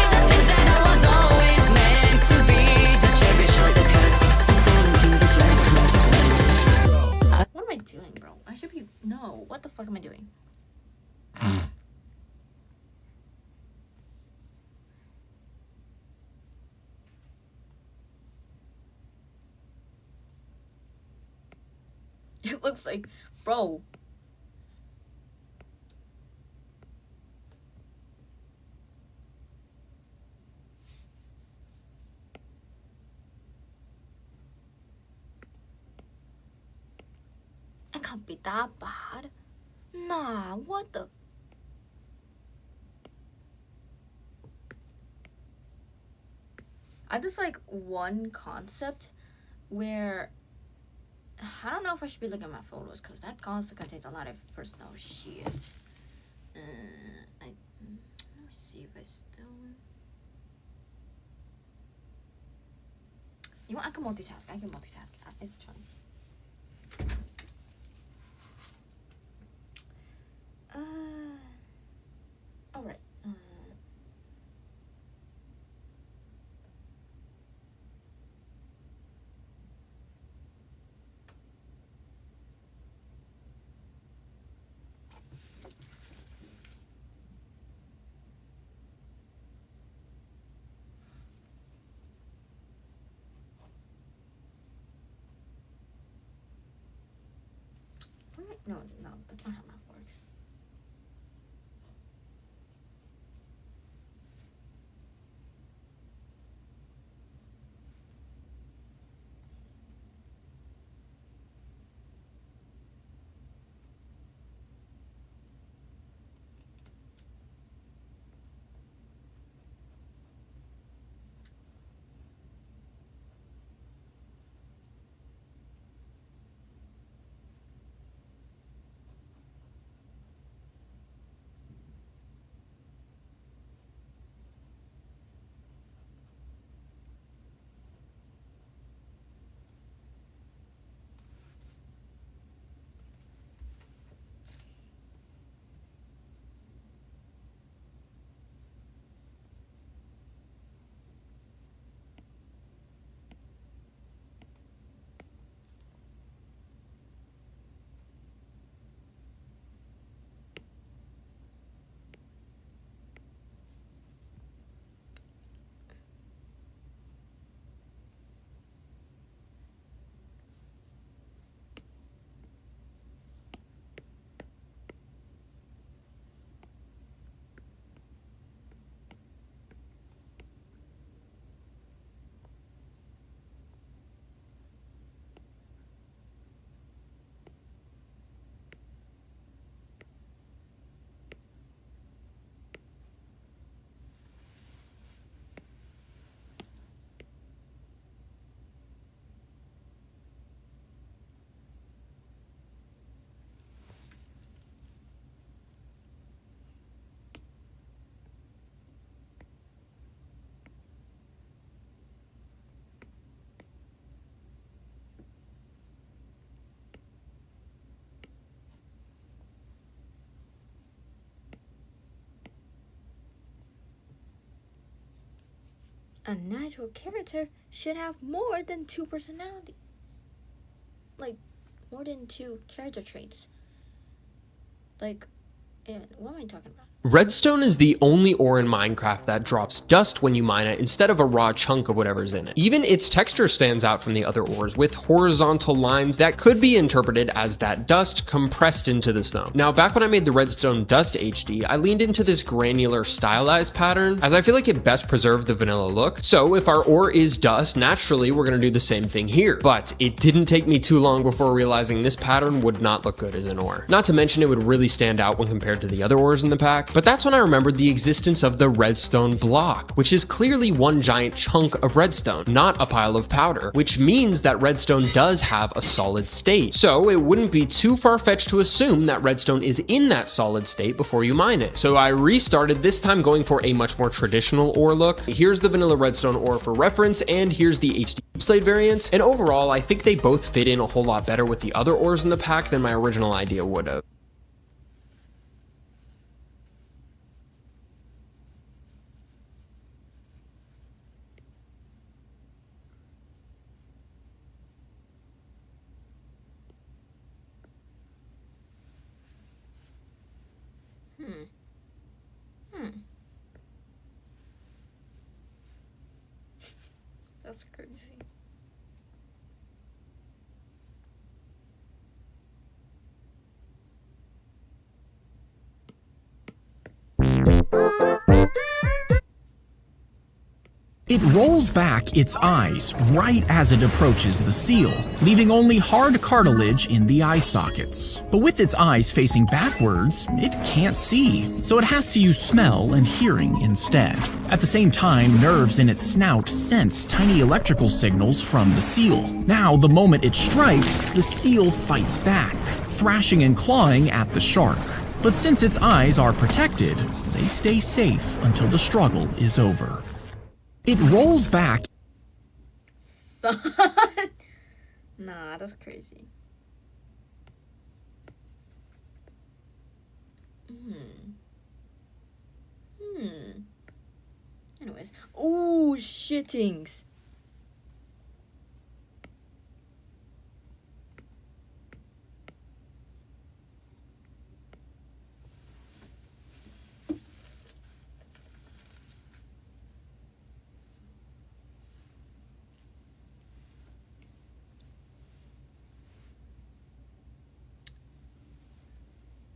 The things that I was always meant to be. To cherish all the cuts and fall into this reckless life. What am I doing, bro? I should be. No. What the fuck am I doing? It looks like. Bro. It can't be that bad. Nah, what the? I just like one concept where I don't know if I should be looking at my photos because that concept contains a lot of personal shit. Let me see if I still. You know, I can multitask. It's fine. All right. No, that's not how math works. a natural character should have more than 2 personality. Like, more than 2 character traits. Like, what am I talking about? Redstone is the only ore in Minecraft that drops dust when you mine it instead of a raw chunk of whatever's in it. Even its texture stands out from the other ores with horizontal lines that could be interpreted as that dust compressed into the stone. Now, back when I made the Redstone Dust HD, I leaned into this granular stylized pattern as I feel like it best preserved the vanilla look. So if our ore is dust, naturally we're gonna do the same thing here. But it didn't take me too long before realizing this pattern would not look good as an ore. Not to mention it would really stand out when compared to the other ores in the pack. But that's when I remembered the existence of the redstone block, which is clearly one giant chunk of redstone, not a pile of powder, which means that redstone does have a solid state. So it wouldn't be too far-fetched to assume that redstone is in that solid state before you mine it. So I restarted, this time going for a much more traditional ore look. Here's the vanilla redstone ore for reference, and here's the HD Slate variant. And overall, I think they both fit in a whole lot better with the other ores in the pack than my original idea would have. That's crazy. It rolls back its eyes right as it approaches the seal, leaving only hard cartilage in the eye sockets. But with its eyes facing backwards, it can't see, so it has to use smell and hearing instead. At the same time, nerves in its snout sense tiny electrical signals from the seal. Now, the moment it strikes, the seal fights back, thrashing and clawing at the shark. But since its eyes are protected, they stay safe until the struggle is over. It rolls back. Son. Nah, that's crazy. Anyways. Oh, shittings.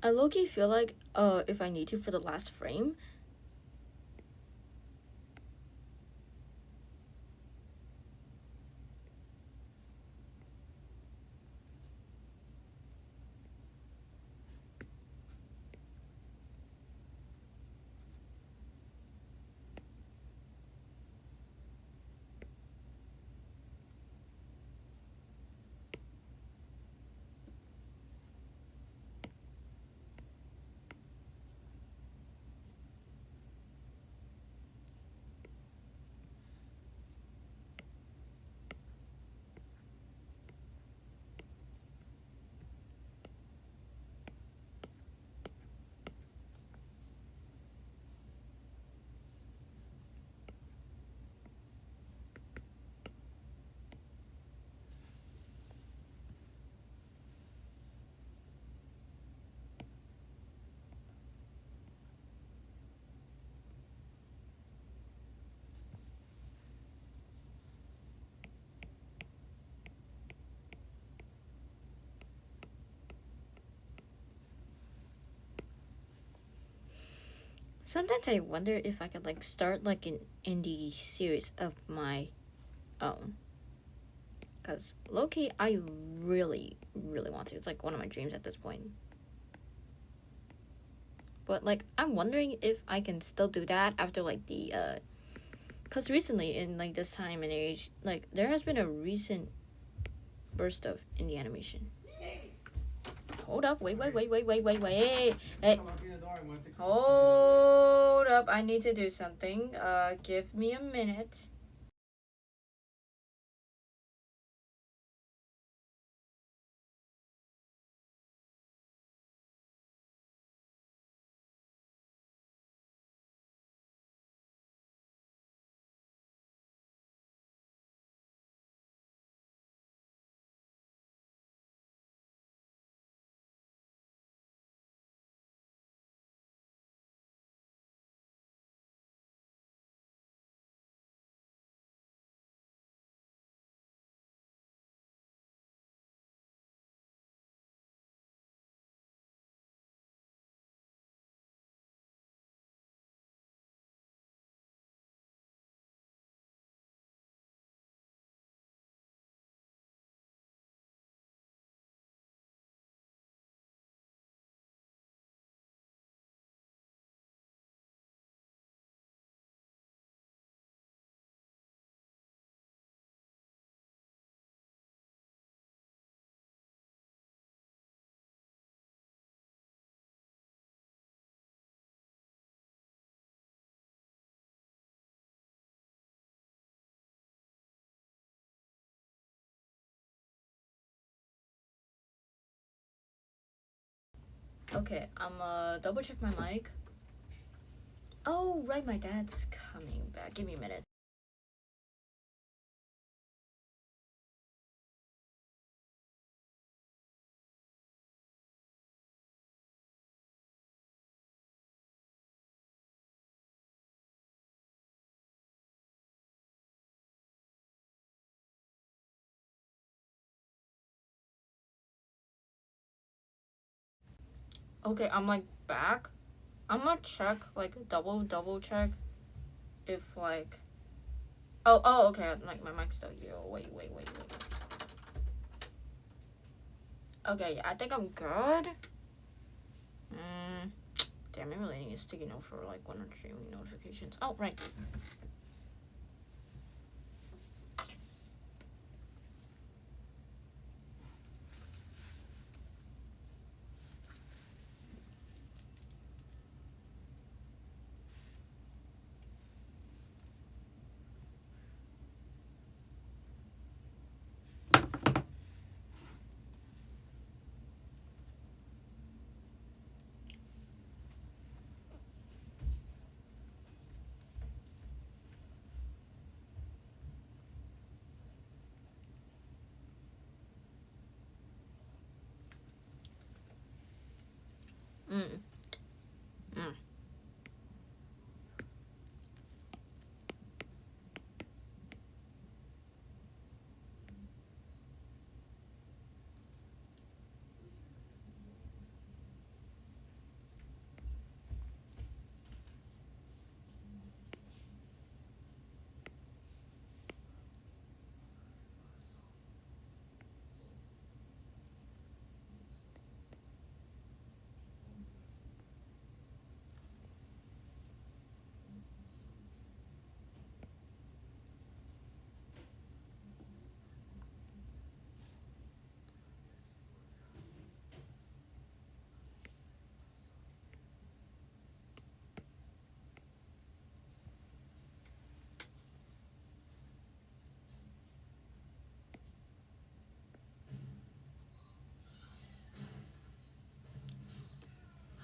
I low-key feel like if I need to for the last frame, sometimes I wonder if I could like start like an indie series of my own. Cause low-key, I really want to. It's like one of my dreams at this point. But like, I'm wondering if I can still do that after like the cause recently in like this time and age, like there has been a recent burst of indie animation. Hold up, wait. Hey. Hold up, I need to do something. Give me a minute. Okay, I'm double check my mic. Oh, right, my dad's coming back. Give me a minute. Okay, I'm like back. I'm gonna check, like double check if like oh okay, like my mic's still here. Wait. Okay, yeah, I think I'm good. Damn, I really need a sticky note for like when I'm streaming notifications. Oh, right.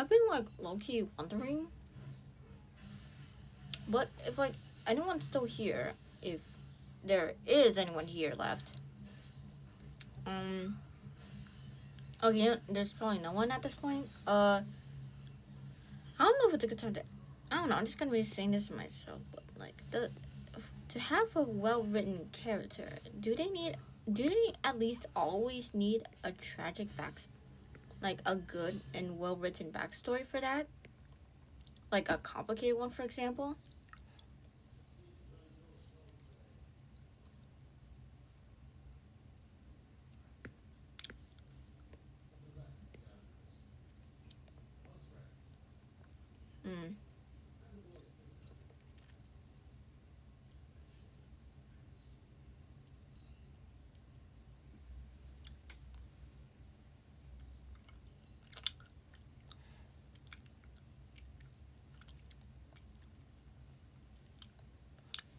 I've been like low-key wondering, but if like anyone's still here, if there is anyone here left. Okay, there's probably no one at this point. I don't know if it's a good time to. I don't know. I'm just gonna be saying this to myself, but like to have a well-written character, do they at least always need a tragic like a good and well-written backstory for that? Like a complicated one, for example?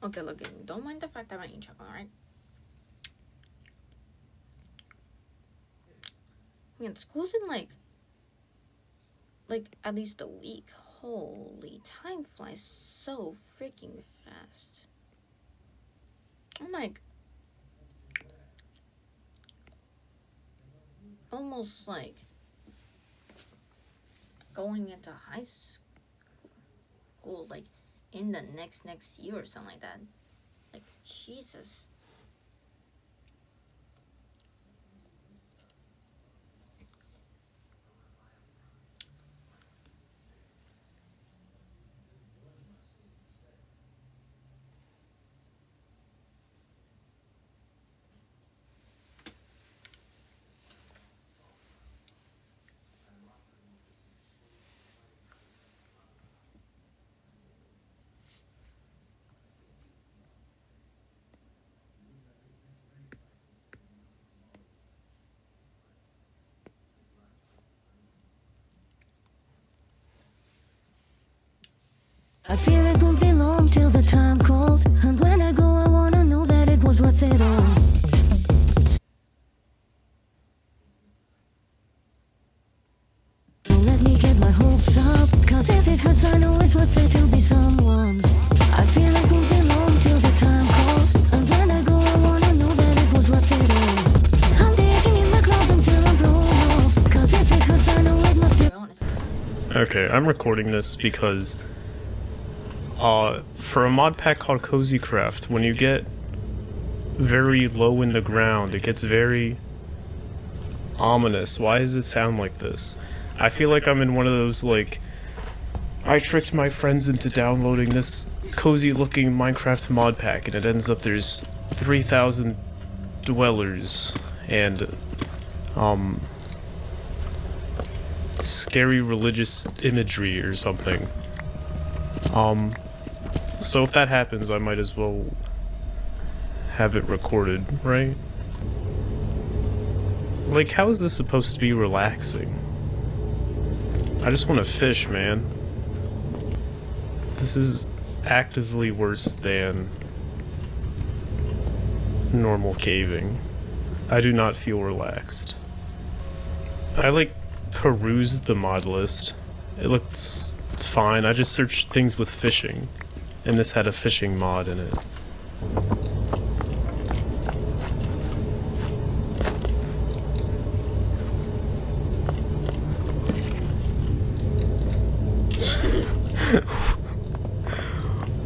Okay, look, don't mind the fact that I'm eating chocolate, alright? Man, school's in like at least a week. Holy, time flies so freaking fast. I'm like almost like going into high school, like in the next year or something like that. Like, Jesus. I fear it won't be long till the time calls, and when I go I wanna know that it was worth it all. So let me Okay, I'm recording this because for a mod pack called Cozy Craft, when you get very low in the ground, it gets very ominous. Why does it sound like this? I feel like I'm in one of those, like, I tricked my friends into downloading this cozy looking Minecraft mod pack, and it ends up there's 3,000 dwellers and scary religious imagery or something. So if that happens, I might as well have it recorded, right? Like, how is this supposed to be relaxing? I just want to fish, man. This is actively worse than normal caving. I do not feel relaxed. I, like, perused the mod list. It looks fine. I just searched things with fishing, and this had a fishing mod in it.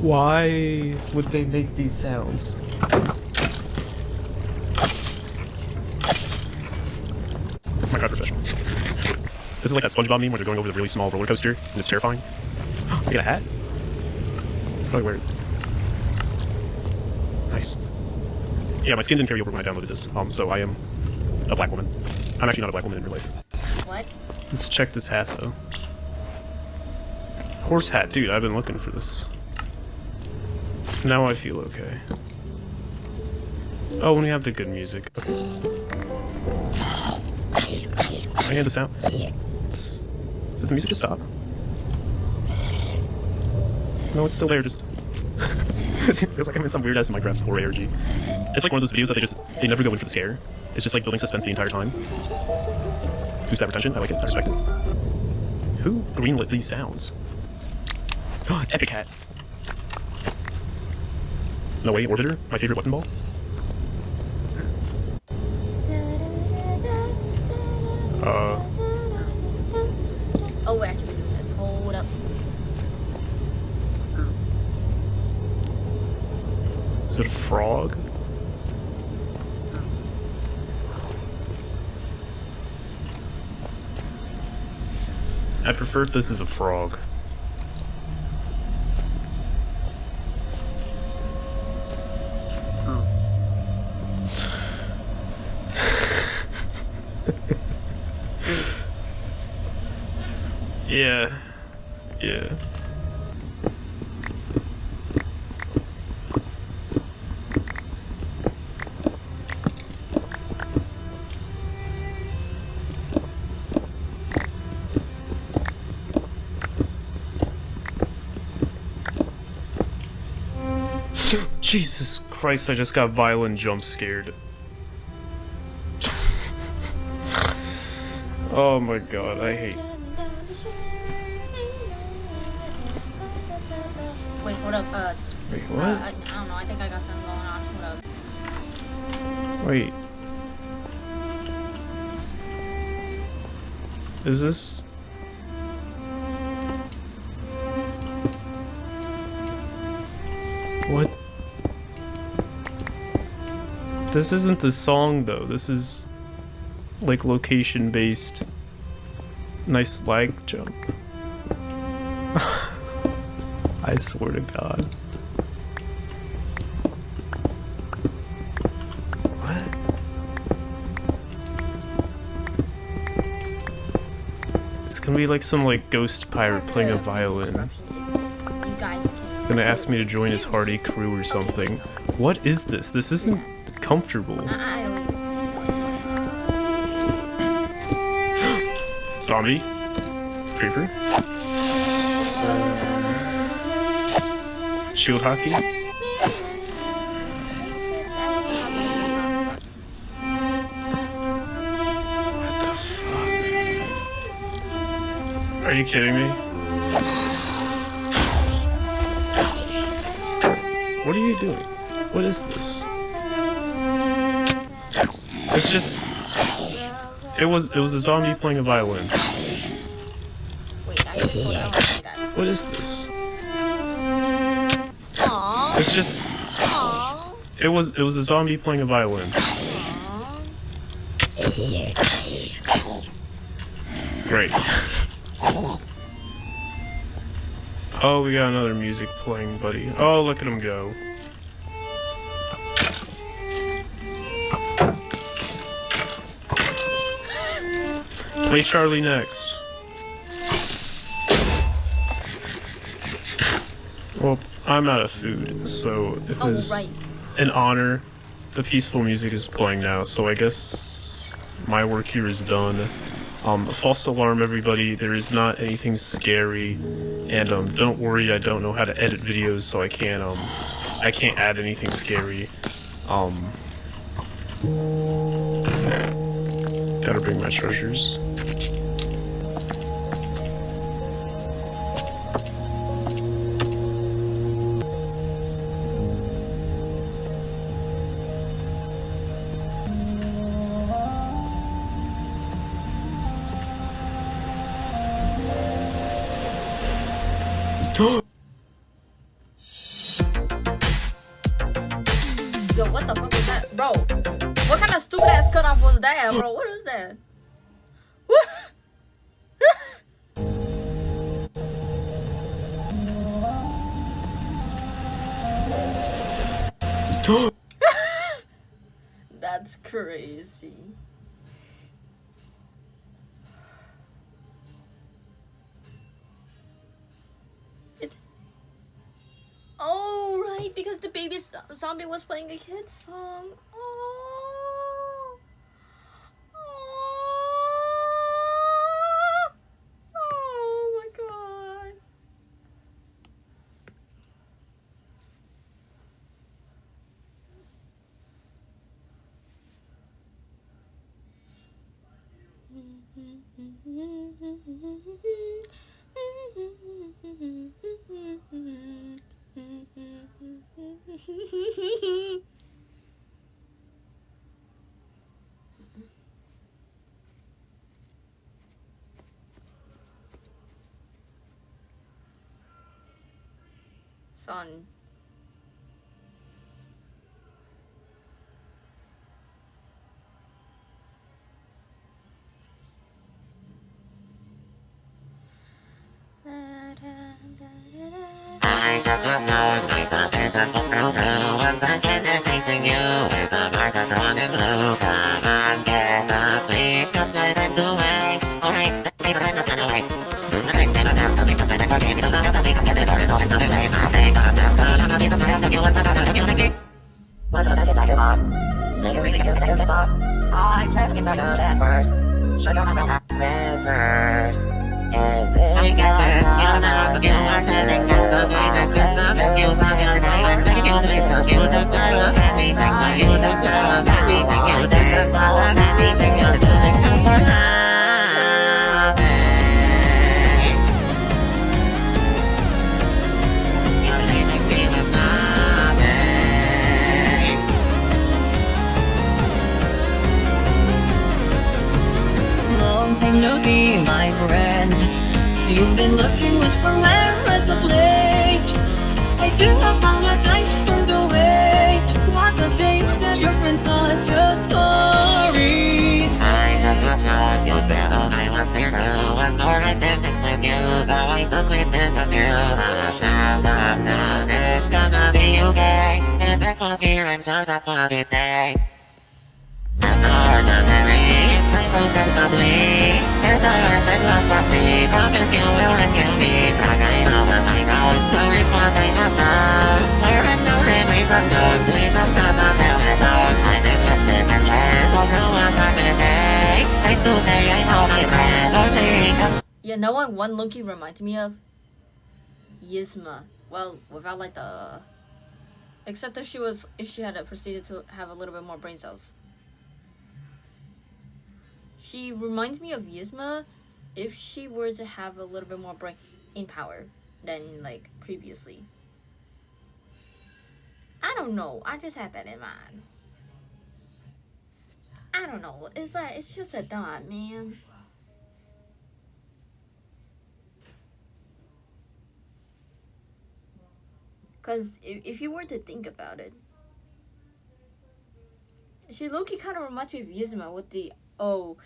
Why would they make these sounds? Oh my god, we're fish. This is like that SpongeBob meme where they're going over the really small roller coaster, and it's terrifying. I get a hat? It's probably weird. Nice. Yeah, my skin didn't carry over when I downloaded this, so I am a black woman. I'm actually not a black woman in real life. What? Let's check this hat, though. Horse hat, dude, I've been looking for this. Now I feel okay. Oh, when we have the good music. Okay. I hear the sound. Did the music just stop? No, it's still there, just... It feels like I'm in some weird-ass Minecraft horror ARG. It's like one of those videos that they never go in for the scare. It's just like building suspense the entire time. Boost that retention, I like it, I respect it. Who greenlit these sounds? Epic hat. No way, Orbiter, my favorite weapon ball. Oh, we're actually doing this. Hold up. Is it a frog? I prefer if this is a frog. Yeah. Yeah. Jesus Christ, I just got violent jump scared. Oh my god, I hate... Wait, hold up, Wait, what? I don't know, I think I got something going on. Hold up. Wait. Is this... What? This isn't the song though, this is like location based. Nice lag jump. I swear to God. What? It's gonna be like some like ghost pirate playing a violin. You guys can Gonna ask me to join his hardy crew or something. What is this? This isn't comfortable. I don't even... Zombie? Creeper? Shield hockey? What the fuck? Are you kidding me? What are you doing? What is this? It's just... It was a zombie playing a violin. Wait, that's... What is this? Aww. It's just. It was a zombie playing a violin. Great. Oh, we got another music playing, buddy. Oh, look at him go. Play Charlie next. Well, I'm out of food, so it was an honor. The peaceful music is playing now, so I guess my work here is done. False alarm, everybody. There is not anything scary, and don't worry. I don't know how to edit videos, so I can't add anything scary. Gotta bring my treasures. Yo, what the fuck was that? Bro, what kind of stupid ass cutoff was that, bro? What is that? That's crazy. Oh, right, because the baby zombie was playing a kid's song. Oh. Oh. Oh my god. Son. I just love knowing my suspicions will throw through. Once again they're facing you with a marker drawn in blue. Come on, get up, leave, come play them to waste. Alright, let's see if I'm not done away. The next thing I know, doesn't come back again. You don't know how to make them get it, or it's all in some place. I'll take on them, but I'm not these somewhere else. You want my father, you like me? What's up, that's your tiger bar? Do you really feel that you're far? I've never looking so good at first. Should go my friends at reversed. Is it I get this, you don't know if you are sending out the greatest best of excuse on your time. Making you to discuss you don't know of anything, but you don't know of anything. You don't know of anything, you're doing this for nothing. You're leaving me with nothing. Long time no see, my friend. You've been looking with for as of late. I do apologize for the wait. What a shame that your friend's such a story. I just looked at you, spent all night, was clear through. Was more I didn't with you, though I could quit with you. It's gonna be okay. If it's what's here, I'm sure that's what it takes. Ordinary, psychosis of me. There's a lesson lost of me. Promise you will rescue me. Dragging over my road to reap what I have done. There are no memories unknown. Please observe the velvet bone. I've been lifted and less. All through a darkness day. Like to say I hope my friend only comes. You know what one Loki reminds me of? Yzma. Well, without like the... Except if she had proceeded to have a little bit more brain cells. She reminds me of Yzma if she were to have a little bit more brain power than like previously. I don't know. I just had that in mind. I don't know. It's just a thought, man. Because if you were to think about it, she low-key kind of reminds me of Yzma with the, oh,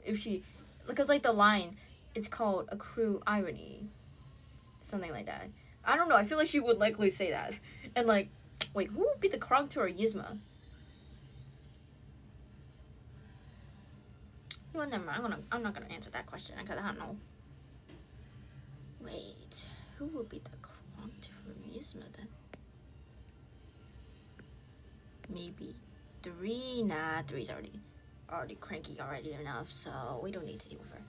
if she, because like the line, it's called a cruel irony. Something like that. I don't know, I feel like she would likely say that. And like, wait, who would be the character or Yzma? Well, never mind, I'm not gonna answer that question because I don't know. Wait, who would be the character for Yzma then? Maybe 3? Nah, 3's already cranky already enough, so we don't need to deal with her.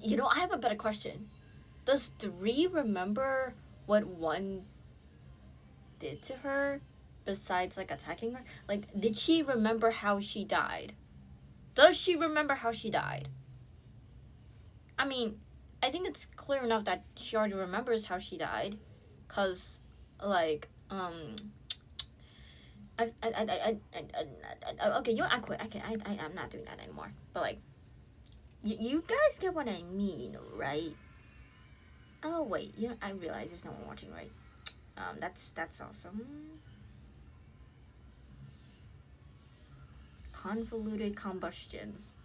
You know, I have a better question. Does 3 remember what 1 did to her besides like attacking her? Like, did she remember how she died? Does she remember how she died? I mean, I think it's clear enough that she already remembers how she died, cause like okay, you know, I quit. I'm not doing that anymore. But like, you guys get what I mean, right? Oh wait, you know, I realize there's no one watching, right? That's awesome. Convoluted combustions.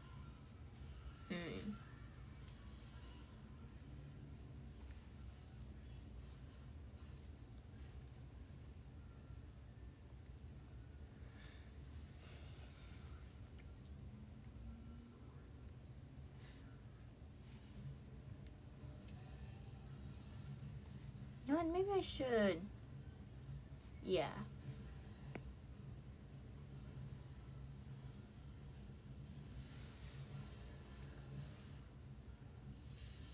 You know what, maybe I should... Yeah.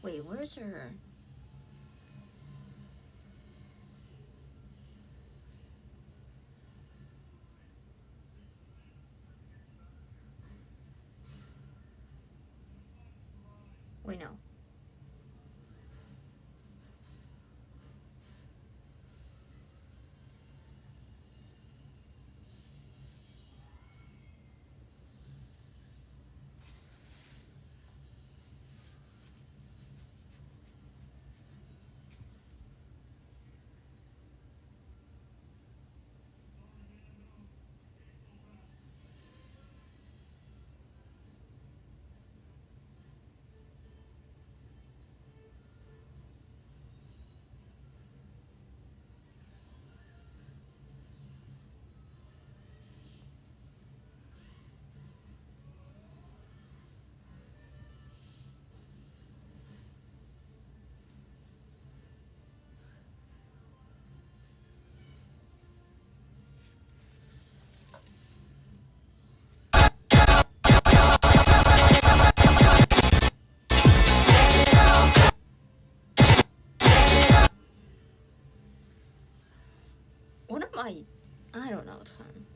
Wait, where's her... Wait, no. What am I don't know, ton.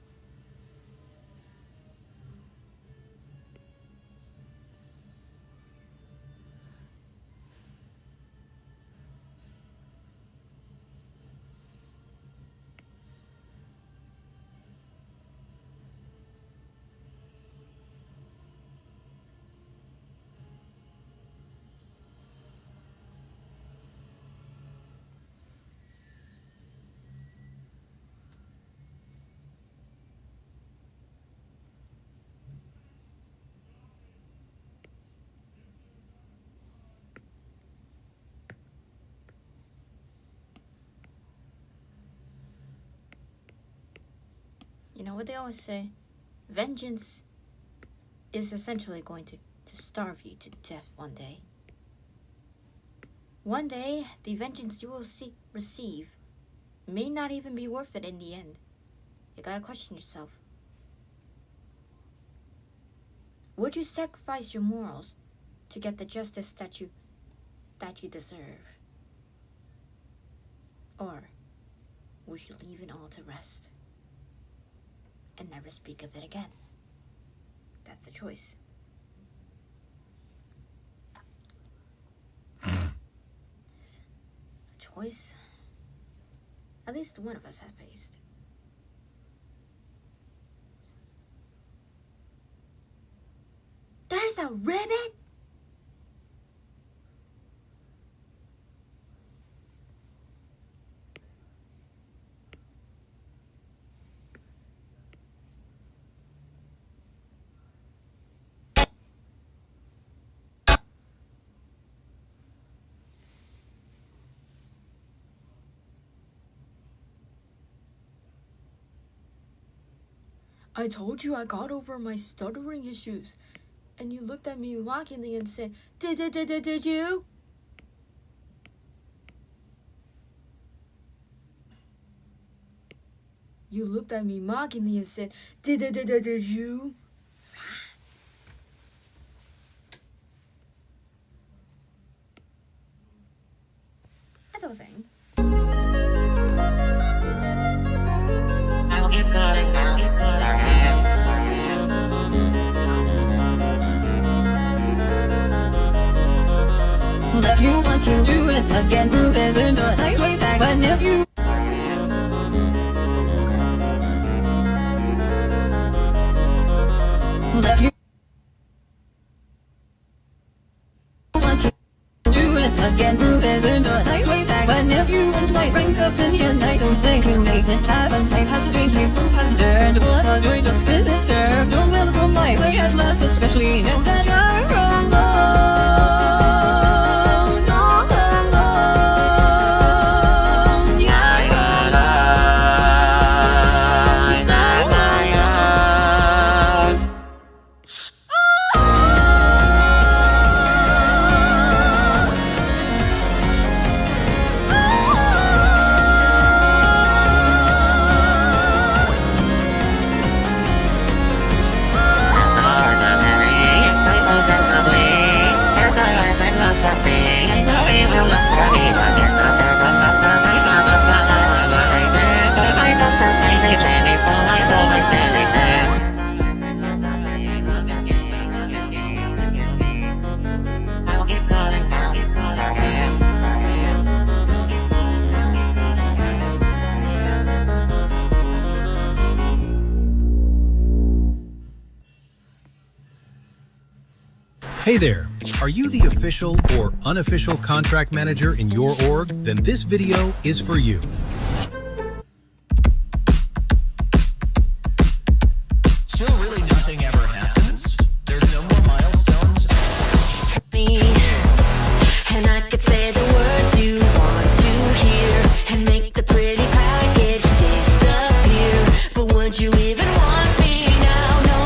You know what they always say? Vengeance is essentially going to starve you to death one day. One day, the vengeance you will receive may not even be worth it in the end. You gotta question yourself. Would you sacrifice your morals to get the justice that you deserve? Or would you leave it all to rest and never speak of it again? That's a choice. choice. At least one of us has faced. There's a ribbon? I told you I got over my stuttering issues, and you looked at me mockingly and said, Did you? You looked at me mockingly and said, Did you? As I was saying. I will keep calling now. Well, if you want to do it again, prove it in the night way back. But if you well, if you want to do it again, prove it in the night way back. But if you want my frank opinion, I don't think you make it happen. I've had to drink people's hand, what I'm doing just is disturb. Don't well from my way at last, especially now that you're alone. Hey there, are you the official or unofficial contract manager in your org? Then this video is for you. Still really nothing ever happens? There's no more milestones? And I could say the words you want to hear and make the pretty package disappear. But would you even want me now? No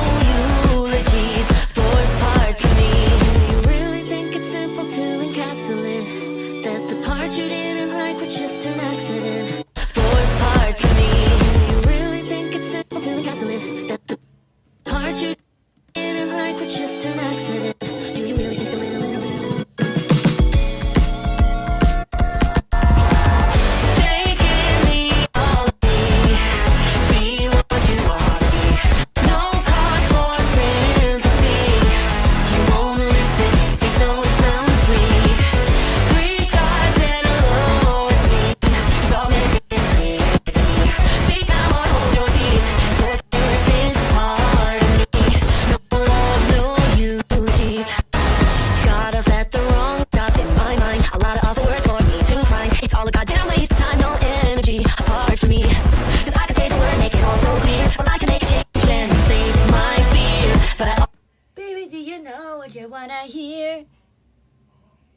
eulogies for parts of me. Do you really think it's simple to encapsulate that the part you didn't like were just an accident? For parts of me. Do you really think it's simple to encapsulate that the part you didn't like were just an accident? Do you really think so?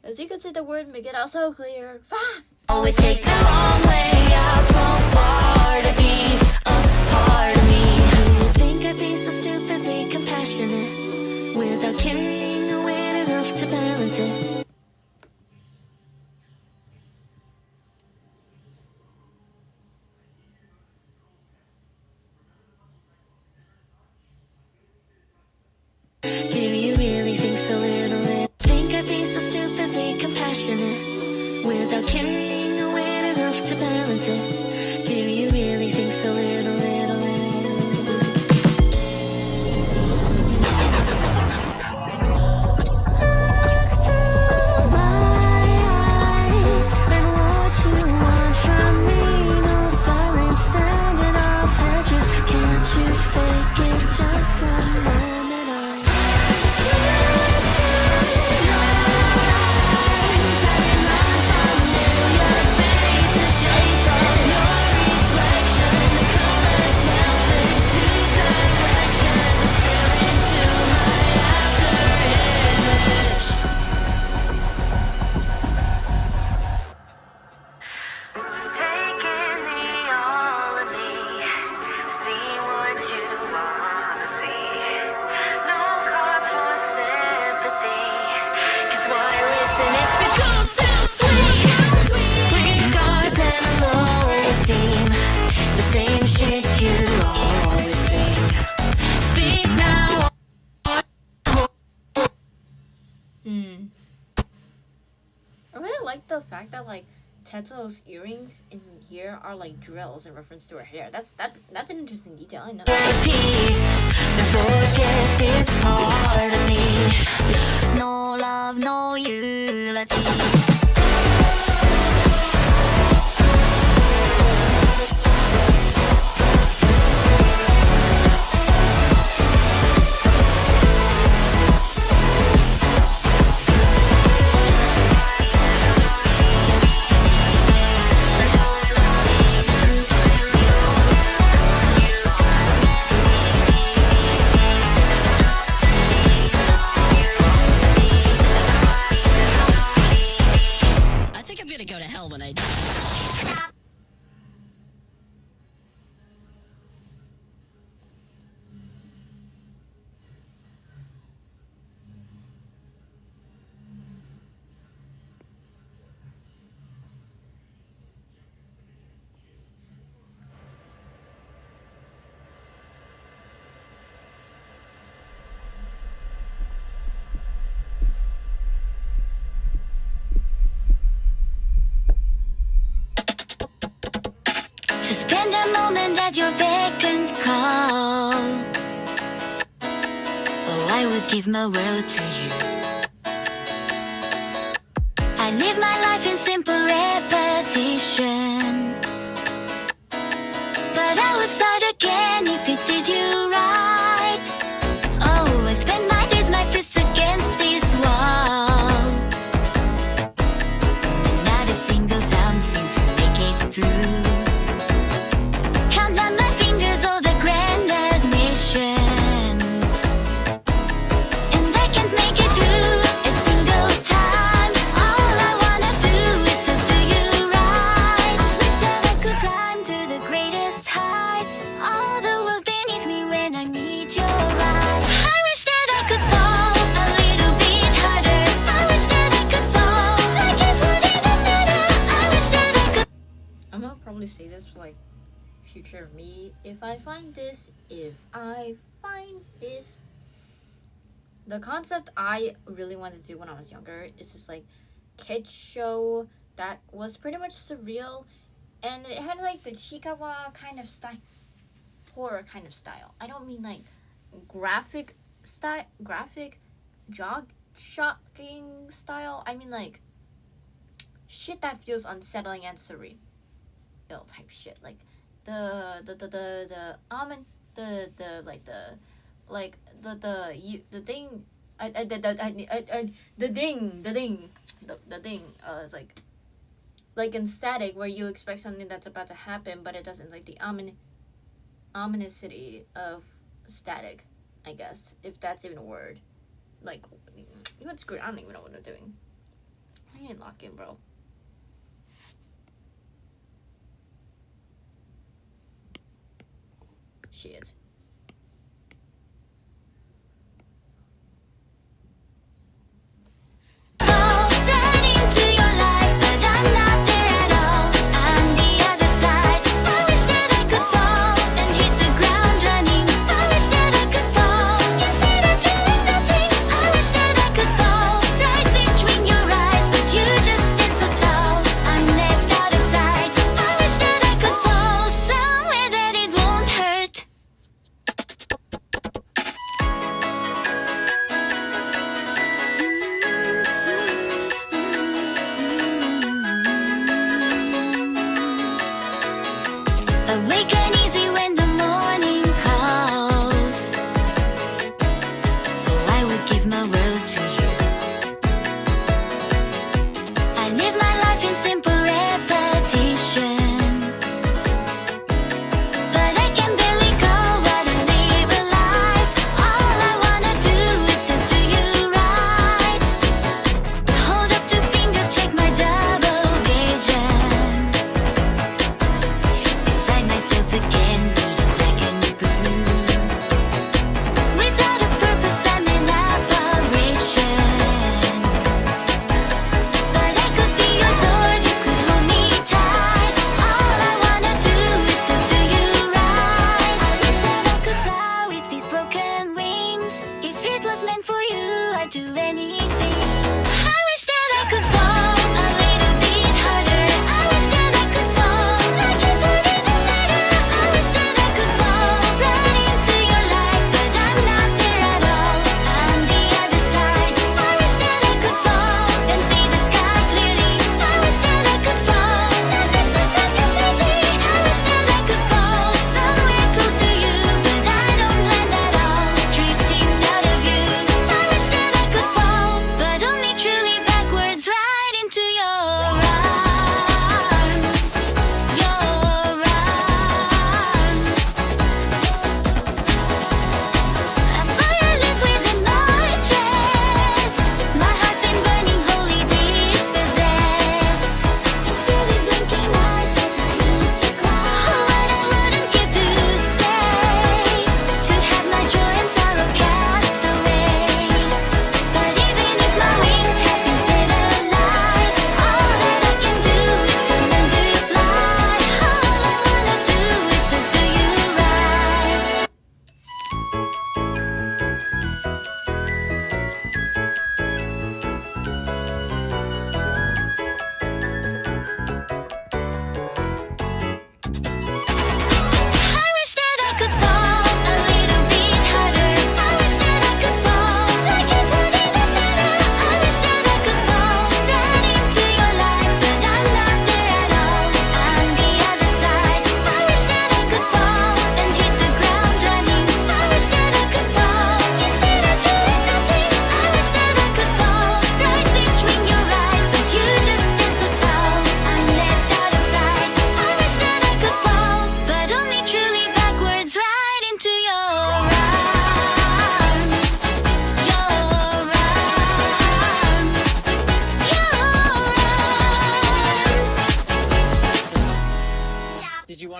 As you can say the word, make it all so clear. Always take the wrong way out, so far to be a part of me. Do you think I'd be so stupidly compassionate without carrying a weight enough to balance it? Do you really think so little? Think I'd be so stupidly compassionate without carrying a weight enough to balance it? Do you fact that like Tetsuo's earrings in here are like drills in reference to her hair. That's an interesting detail. I know. Forget this part of me. No love, no eulogy. To spend a moment at your beck and call. Oh, I would give my world to you. I live my life in simple repetition, but I would start again if it did you right. Oh, I spend my days, my fists against this wall, and not a single sound seems to make it through. Say this for like future me. If I find this, the concept I really wanted to do when I was younger is this like kids show that was pretty much surreal, and it had like the Chiikawa kind of style, horror kind of style. I don't mean like graphic jaw-shocking style. I mean like shit that feels unsettling and surreal type shit, like the thing is like in Static, where you expect something that's about to happen but it doesn't, like the ominousity of Static, I guess, if that's even a word. Like, you know what's good? I don't even know what I'm doing. I ain't lock in, bro. Shit.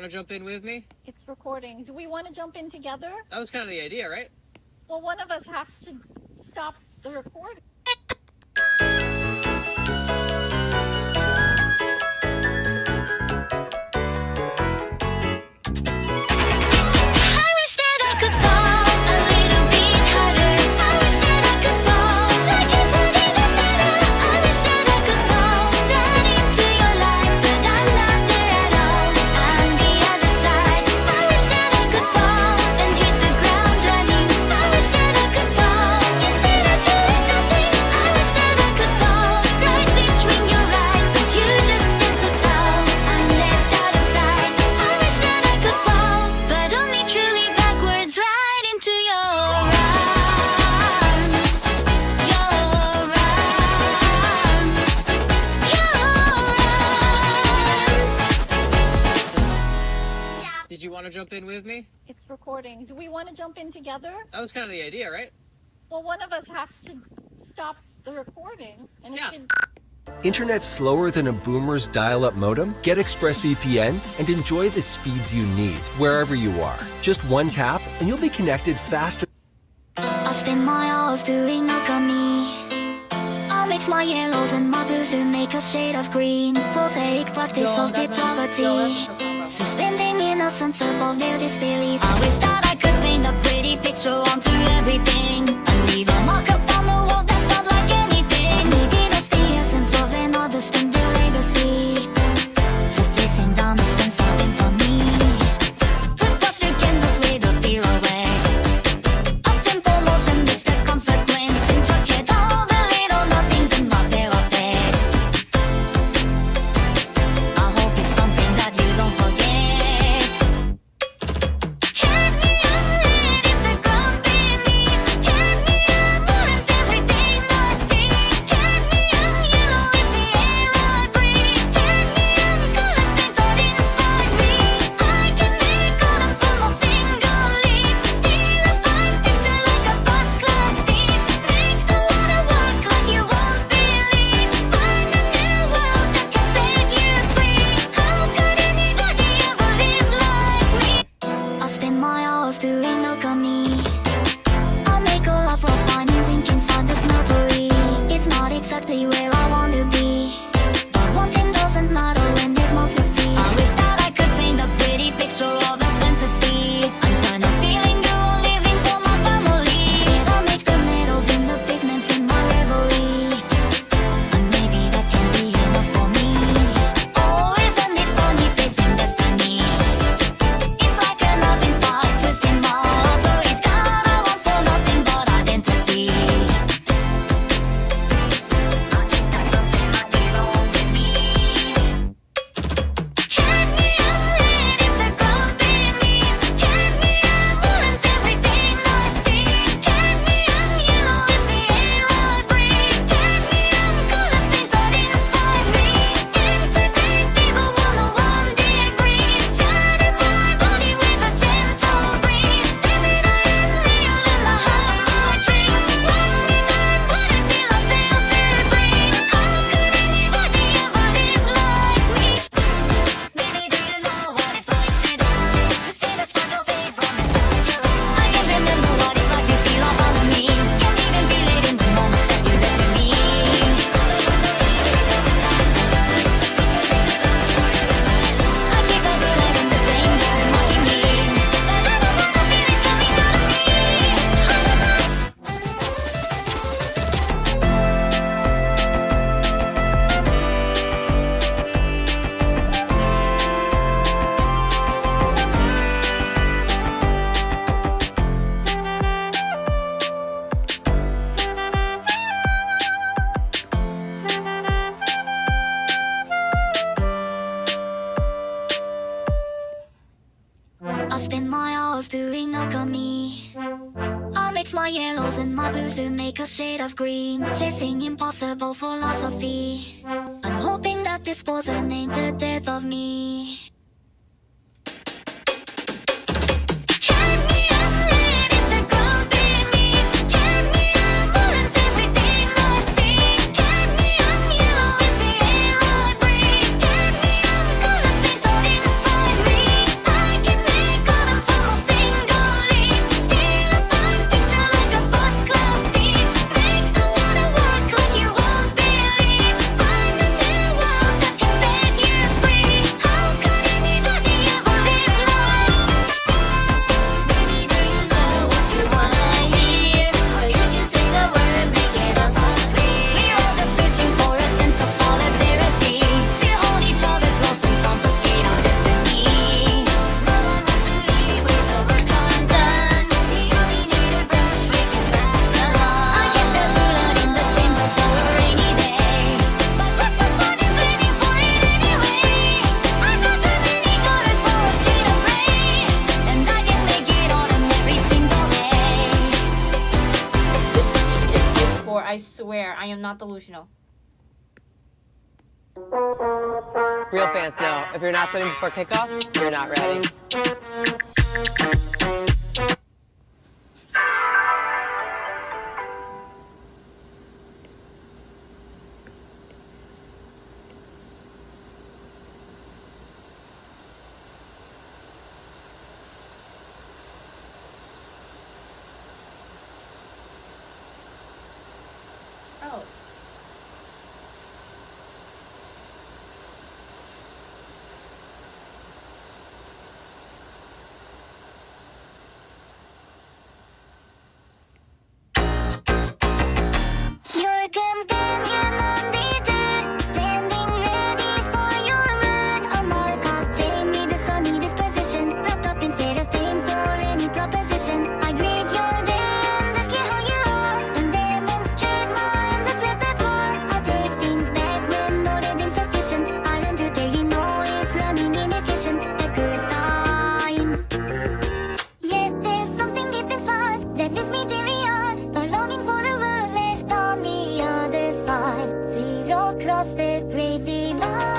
want to jump in with me? It's recording. Do we want to jump in together? That was kind of the idea, right? Well, one of us has to stop the recording. I wish that I could fall a little bit harder. I wish that I could fall like it would even matter. I wish that I could fall right into your life, but I'm not there at all. On the other side, I wish that I could fall and hit the ground running. I wish that I could fall instead of doing nothing. I wish that I could fall right between your eyes, but you just stand so tall. I'm left out of sight. I wish that I could fall, but only truly backwards, right into your arms. Your arms. Did you want to jump in with me? It's recording. Do we want to jump in together? That was kind of the idea, right? Well, one of us has to stop the recording. And Yeah. Internet slower than a boomer's dial-up modem? Get ExpressVPN and enjoy the speeds you need wherever you are. Just one tap and you'll be connected faster. I'll spend my hours doing alchemy. I'll mix my yellows and my blues to make a shade of green. Prosaic practice of depravity, suspending innocence above their disbelief. I wish that I could paint a pretty picture onto everything and leave a mark upon the wall that felt like anything. Maybe that's the essence of an distinct legacy, just chasing down a sense of infamy. Brush the canvas with a peel away. A simple motion makes the consequence intricate. All the little nothings in my parapet. I hope it's something that you don't forget. Cadmium red is the ground beneath. Cadmium orange, everything I see. Cadmium yellow is the air I breathe. Cadmium colors painted inside me. I can make autumn from a single leaf. Steal a fine picture like a first-class thief. Make the water walk like you won't believe. Find a new world that can set you free. How could anybody ever live like me? I spend my hours doing alchemy. I make all of raw findings ink inside the smeltery. It's not exactly where I want to be, but wanting doesn't matter when there's monster feet. I wish that I could paint a pretty picture of a fantasy and turn a feeling you are living for my family. Instead I make the metals and the pigments in my reverie, and maybe that can be enough for me. Oh, isn't it funny facing destiny? It's like a love inside, twisting my heart. Oh, it's got I want for nothing but identity. I think that's something that belongs with me. Cadmium red is the ground beneath. Cadmium orange, everything I see. Cadmium yellow is the air I breathe. Cadmium colors painted inside me. Integrate fever 101 degrees. Chatting my body with a gentle breeze. Damn it, I am real and I have my dreams. Watch me burn water till I fail to breathe. How could anybody ever live like me? Baby, do you know what it's like to die? To see the sparkle fade from inside your eyes. I can remember what it's like to feel all of me. Can't even feel it in the moments that you let me. I keep a bullet in the chamber mocking me, but I don't wanna feel it coming out of me. I spend my hours doing alchemy. I mix my yellows and my blues to make a shade of green. Chasing impossible philosophy. I'm hoping that this poison ain't the death of me. Cadmium red is the ground beneath. Cadmium orange, everything I see. Cadmium yellow is the air I breathe. Cadmium colors painted inside me. swear, I am not delusional. Real fans know, if you're not sweating before kickoff, you're not ready. Oh. Your companion on the dirt, standing ready for your word. A mark of Jamie, the sunny disposition, wrapped up in cellophane for any proposition. I greet your day and ask you how you are, and demonstrate my endless repertoire. I'll take things back when noted insufficient. I learn to tell you no if running inefficient. A good time. Yet there's something deep inside that leads me teary-eyed, a longing for a world left on the other side. Zero cross the great divide.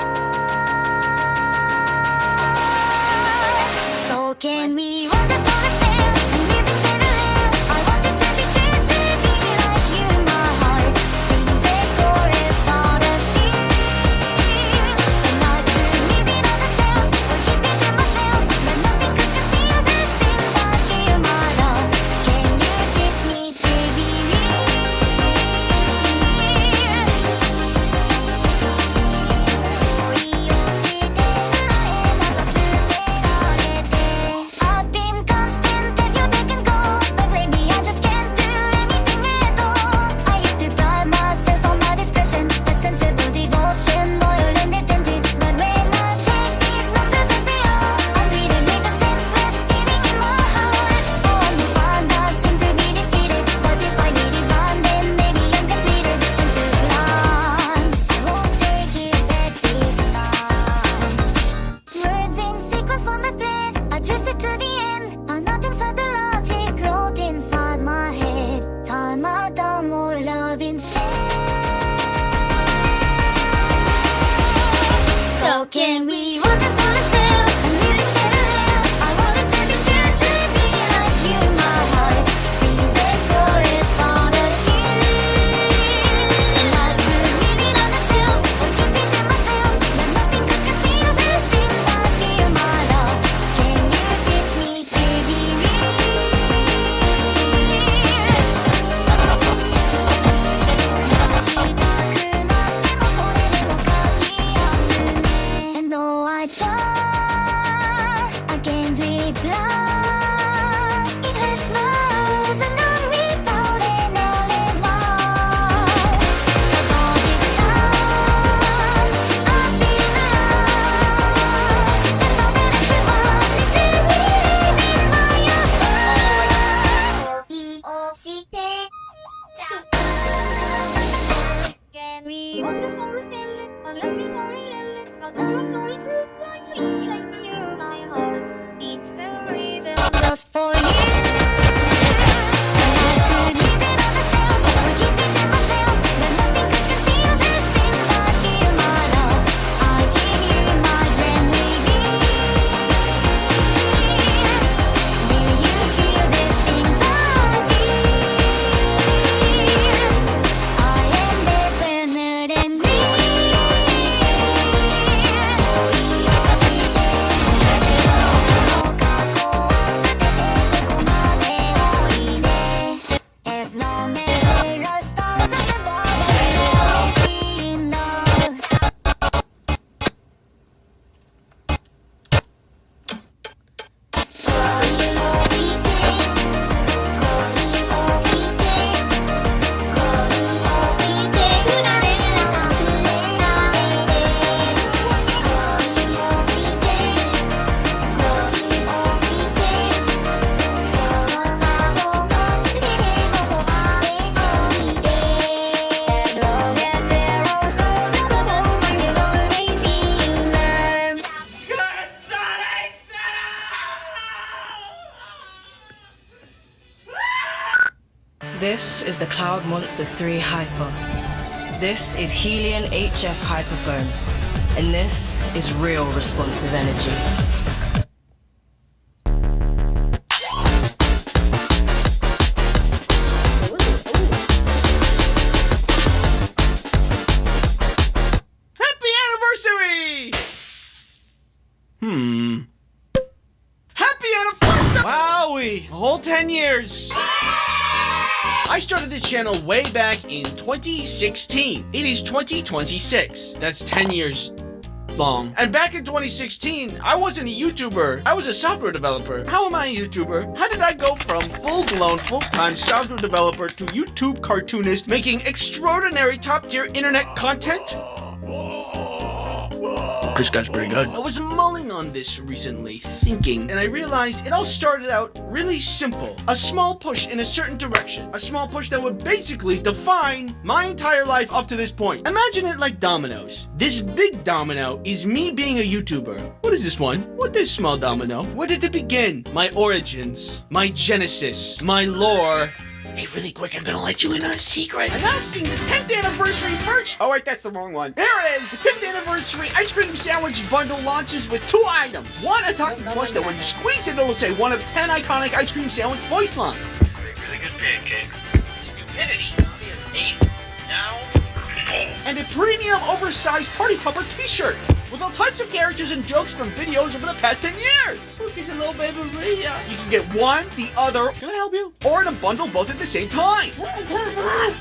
So can we wander for a spell and live in parallel? I wanted to be true, to be like you, my heart sings a chorus out of tune. And I could leave it on the shelf or keep it to myself, but nothing could conceal the things I feel, my love. Can you teach me to be real? 恋をして振られまた捨てられて I've been constant at your beck and call, but lately I just can't do anything at all. I used to pride myself on my discretion, a sensible devotion, loyal and attentive. But when I take these numbers as they are, I'm greeted with a senseless feeling in my heart. Oh, undefined, I seem to be defeated. What if I redesign, then maybe I'm completed and sublime. I won't take it back this time. Words in sequence form a thread, I trace it to the end. I'm not inside the logic, wrote inside my head. Tie my down, more love instead. So can we wander for a spell and live in parallel? I wanted to be true, to be like you, my heart sings a chorus out of tune. And I could leave it on the shelf or keep it to myself, but nothing could conceal the things I feel, my love. Can you teach me to be real? 書きたくなってもそれでも書き集め And though I try This is the Cloud Monster 3 Hyper. This is Helion HF Hyperphone. And this is real responsive energy. Happy anniversary! Happy anniversary! Wowie! A whole 10 years. I started this channel way back in 2016. It is 2026. That's 10 years long. And back in 2016, I wasn't a YouTuber. I was a software developer. How am I a YouTuber? How did I go from full-blown, full-time software developer to YouTube cartoonist making extraordinary top-tier internet content? This guy's pretty good. I was mulling on this recently, thinking, and I realized it all started out really simple. A small push in a certain direction. A small push that would basically define my entire life up to this point. Imagine it like dominoes. This big domino is me being a YouTuber. What is this one? What this small domino? Where did it begin? My origins, my genesis, my lore. Hey, really quick, I'm gonna let you in on a secret. Announcing the 10th anniversary merch. Oh wait, that's the wrong one. Here it is. The 10th anniversary ice cream sandwich bundle launches with 2 items. One, a talking plush that when you squeeze it, it'll say one of 10 iconic ice cream sandwich voice lines. Really good pancake. Stupidity. Now. And a premium oversized Party Pupper t-shirt with all types of characters and jokes from videos over the past 10 years. Look, he's a little baby Maria. You can get one, the other, can I help you? Or in a bundle both at the same time.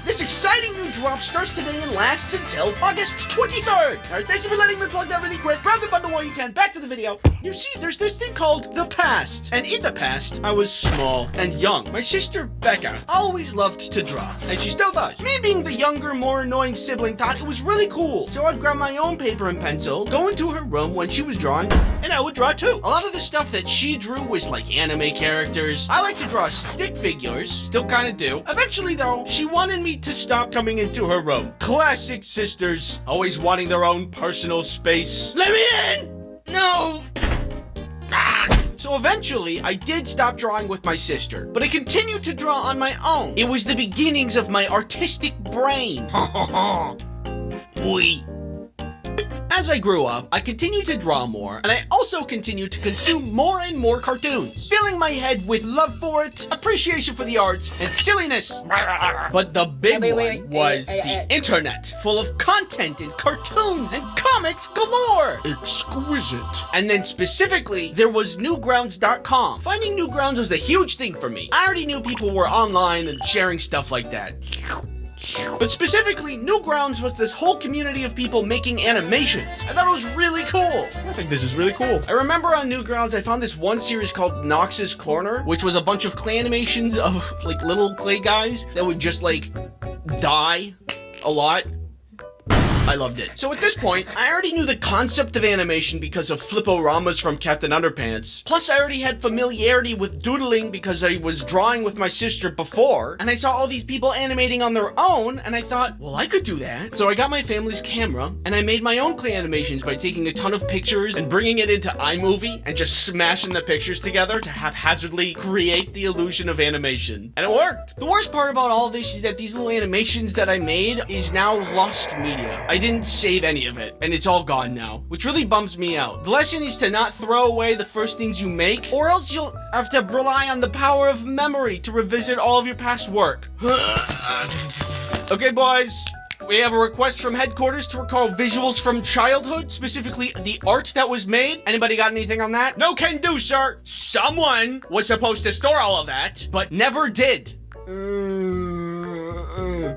This exciting new drop starts today and lasts until August 23rd. All right, thank you for letting me plug that really quick. Grab the bundle while you can. Back to the video. You see, there's this thing called the past. And in the past, I was small and young. My sister, Becca, always loved to draw. And she still does. Me being the younger, more annoying sibling thought it was really cool. So I'd grab my own paper and pencil, go into her room when she was drawing, and I would draw too. A lot of the stuff that she drew was like anime characters. I like to draw stick figures, still kind of do. Eventually though, she wanted me to stop coming into her room. Classic sisters, always wanting their own personal space. Let me in! No! So eventually, I did stop drawing with my sister, but I continued to draw on my own. It was the beginnings of my artistic brain. Oui. As I grew up, I continued to draw more, and I also continued to consume more and more cartoons, filling my head with love for it, appreciation for the arts, and silliness. But the big one was the internet, full of content and cartoons and comics galore. Exquisite. And then specifically, there was Newgrounds.com. Finding Newgrounds was a huge thing for me. I already knew people were online and sharing stuff like that. But specifically, Newgrounds was this whole community of people making animations. I thought it was really cool. I think this is really cool. I remember on Newgrounds, I found this one series called Nox's Corner, which was a bunch of clay animations of like little clay guys that would just like die a lot. I loved it. So at this point, I already knew the concept of animation because of Flip-O-Ramas from Captain Underpants. Plus, I already had familiarity with doodling because I was drawing with my sister before, and I saw all these people animating on their own, and I thought, well, I could do that. So I got my family's camera, and I made my own clay animations by taking a ton of pictures and bringing it into iMovie and just smashing the pictures together to haphazardly create the illusion of animation. And it worked. The worst part about all this is that these little animations that I made is now lost media. I didn't save any of it, and it's all gone now, which really bums me out. The lesson is to not throw away the first things you make, or else you'll have to rely on the power of memory to revisit all of your past work. Okay, boys. We have a request from headquarters to recall visuals from childhood, specifically the art that was made. Anybody got anything on that? No can do, sir. Someone was supposed to store all of that, but never did.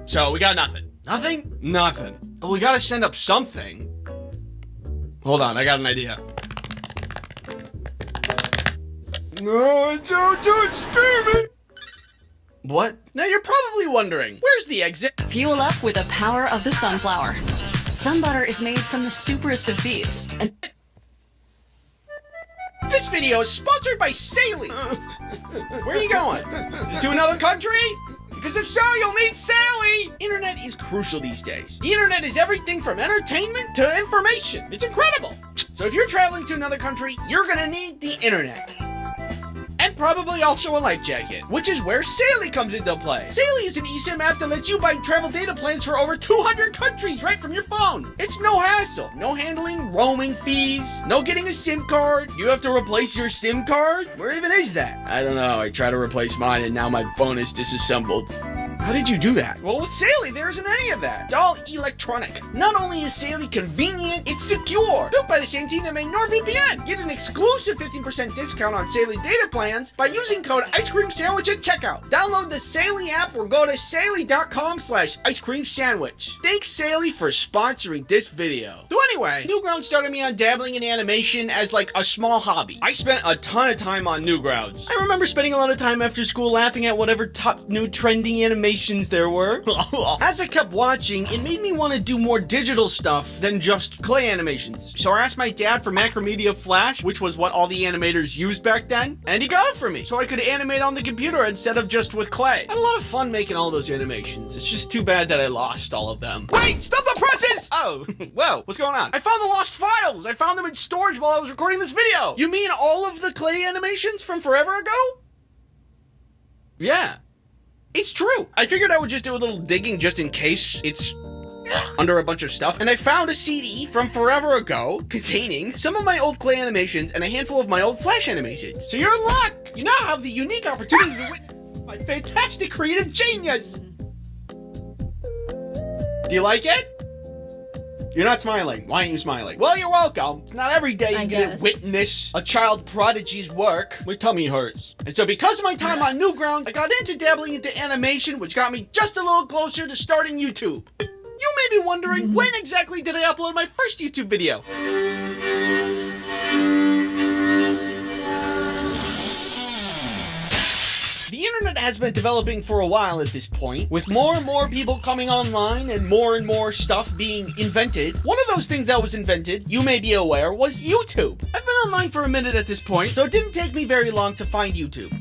So we got nothing. Nothing? Nothing. Well, we gotta send up something. Hold on, I got an idea. No, don't experiment! What? Now you're probably wondering, where's the exit? Fuel up with the power of the sunflower. Sun butter is made from the superest of seeds. And this video is sponsored by Saley. Where are you going? To another country? Because if so, you'll need Sally! Internet is crucial these days. The internet is everything from entertainment to information. It's incredible. So if you're traveling to another country, you're gonna need the internet. And and probably also a life jacket, which is where Saily comes into play. Saily is an eSIM app that lets you buy travel data plans for over 200 countries right from your phone. It's no hassle, no handling roaming fees, no getting a SIM card. You have to replace your SIM card? Where even is that? I don't know. I tried to replace mine and now my phone is disassembled. How did you do that? Well, with Saily, there isn't any of that. It's all electronic. Not only is Saily convenient, it's secure. Built by the same team that made NordVPN. Get an exclusive 15% discount on Saily data plans by using code IceCreamSandwich at checkout. Download the Saily app or go to Saily.com/icecreamsandwich. Thanks, Saily, for sponsoring this video. So anyway, Newgrounds started me on dabbling in animation as like a small hobby. I spent a ton of time on Newgrounds. I remember spending a lot of time after school laughing at whatever top new trending animation there were. As I kept watching, it made me want to do more digital stuff than just clay animations. So I asked my dad for Macromedia Flash, which was what all the animators used back then, and he got it for me, so I could animate on the computer instead of just with clay. I had a lot of fun making all those animations. It's just too bad that I lost all of them. Wait, stop the presses! Oh, whoa, what's going on? I found the lost files! I found them in storage while I was recording this video! You mean all of the clay animations from forever ago? Yeah. It's true. I figured I would just do a little digging just in case it's under a bunch of stuff, and I found a CD from forever ago containing some of my old clay animations and a handful of my old Flash animations. So you're in luck! You now have the unique opportunity to witness my fantastic creative genius! Do you like it? You're not smiling. Why aren't you smiling? Well, you're welcome. It's not every day you get to witness a child prodigy's work. My tummy hurts. And so because of my time on Newgrounds, I got into dabbling into animation, which got me just a little closer to starting YouTube. You may be wondering, when exactly did I upload my first YouTube video? The internet has been developing for a while at this point, with more and more people coming online and more stuff being invented. One of those things that was invented, you may be aware, was YouTube. I've been online for a minute at this point, so it didn't take me very long to find YouTube.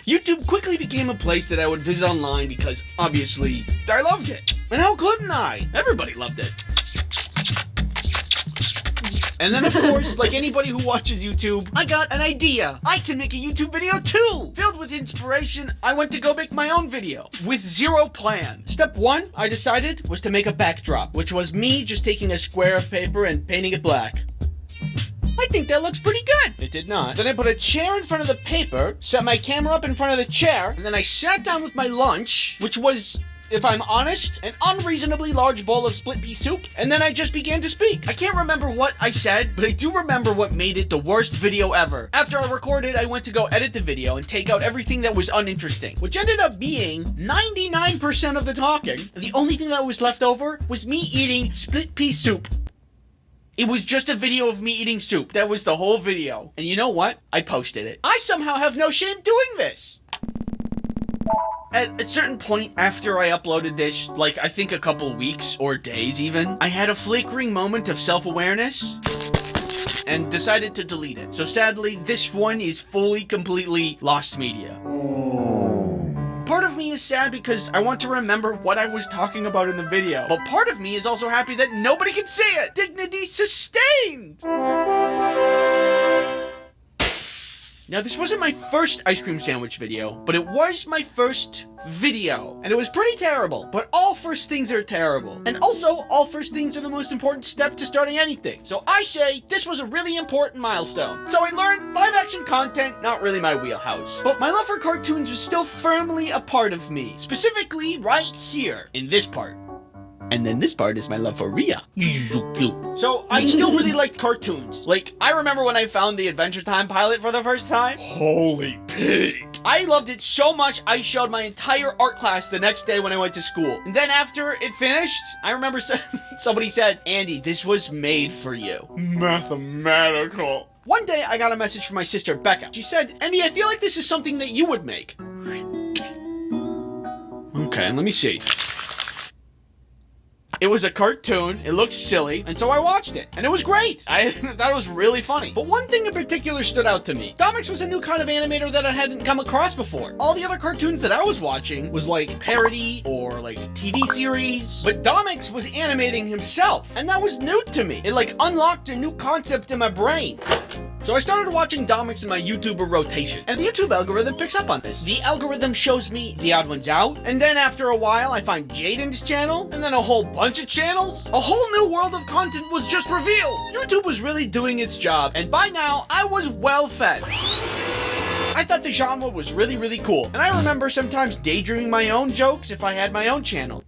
YouTube quickly became a place that I would visit online because, obviously, I loved it. And how couldn't I? Everybody loved it. And then, of course, like anybody who watches YouTube, I got an idea. I can make a YouTube video too! Filled with inspiration, I went to go make my own video with zero plan. Step one, I decided, was to make a backdrop, which was me just taking a square of paper and painting it black. I think that looks pretty good. It did not. Then I put a chair in front of the paper, set my camera up in front of the chair, and then I sat down with my lunch, which was, if I'm honest, an unreasonably large bowl of split pea soup, and then I just began to speak. I can't remember what I said, but I do remember what made it the worst video ever. After I recorded, I went to go edit the video and take out everything that was uninteresting, which ended up being 99% of the talking, and the only thing that was left over was me eating split pea soup. It was just a video of me eating soup. That was the whole video. And you know what? I posted it. I somehow have no shame doing this. At a certain point after I uploaded this, like I think a couple weeks or days even, I had a flickering moment of self-awareness and decided to delete it. So sadly, this one is fully, completely lost media. Part of me is sad because I want to remember what I was talking about in the video, but part of me is also happy that nobody can see it. Dignity sustained! Now, this wasn't my first ice cream sandwich video, but it was my first video. And it was pretty terrible, but all first things are terrible. And also, all first things are the most important step to starting anything. So I say, this was a really important milestone. So I learned live action content, not really my wheelhouse. But my love for cartoons was still firmly a part of me. Specifically, right here, in this part. And then this part is my love for Rhea. So I still really liked cartoons. Like, I remember when I found the Adventure Time pilot for the first time. Holy pig. I loved it so much, I showed my entire art class the next day when I went to school. And then after it finished, I remember somebody said, Andy, this was made for you. Mathematical. One day, I got a message from my sister, Becca. She said, Andy, I feel like this is something that you would make. Okay, let me see. It was a cartoon, it looked silly, and so I watched it. And it was great! I thought it was really funny. But one thing in particular stood out to me. Domix was a new kind of animator that I hadn't come across before. All the other cartoons that I was watching was like parody or like TV series. But Domix was animating himself, and that was new to me. It like unlocked a new concept in my brain. So I started watching Domics in my YouTuber rotation, and the YouTube algorithm picks up on this. The algorithm shows me the odd ones out, and then after a while I find Jaden's channel, and then a whole bunch of channels. A whole new world of content was just revealed. YouTube was really doing its job, and by now I was well fed. I thought the genre was really, really cool, and I remember sometimes daydreaming my own jokes if I had my own channel.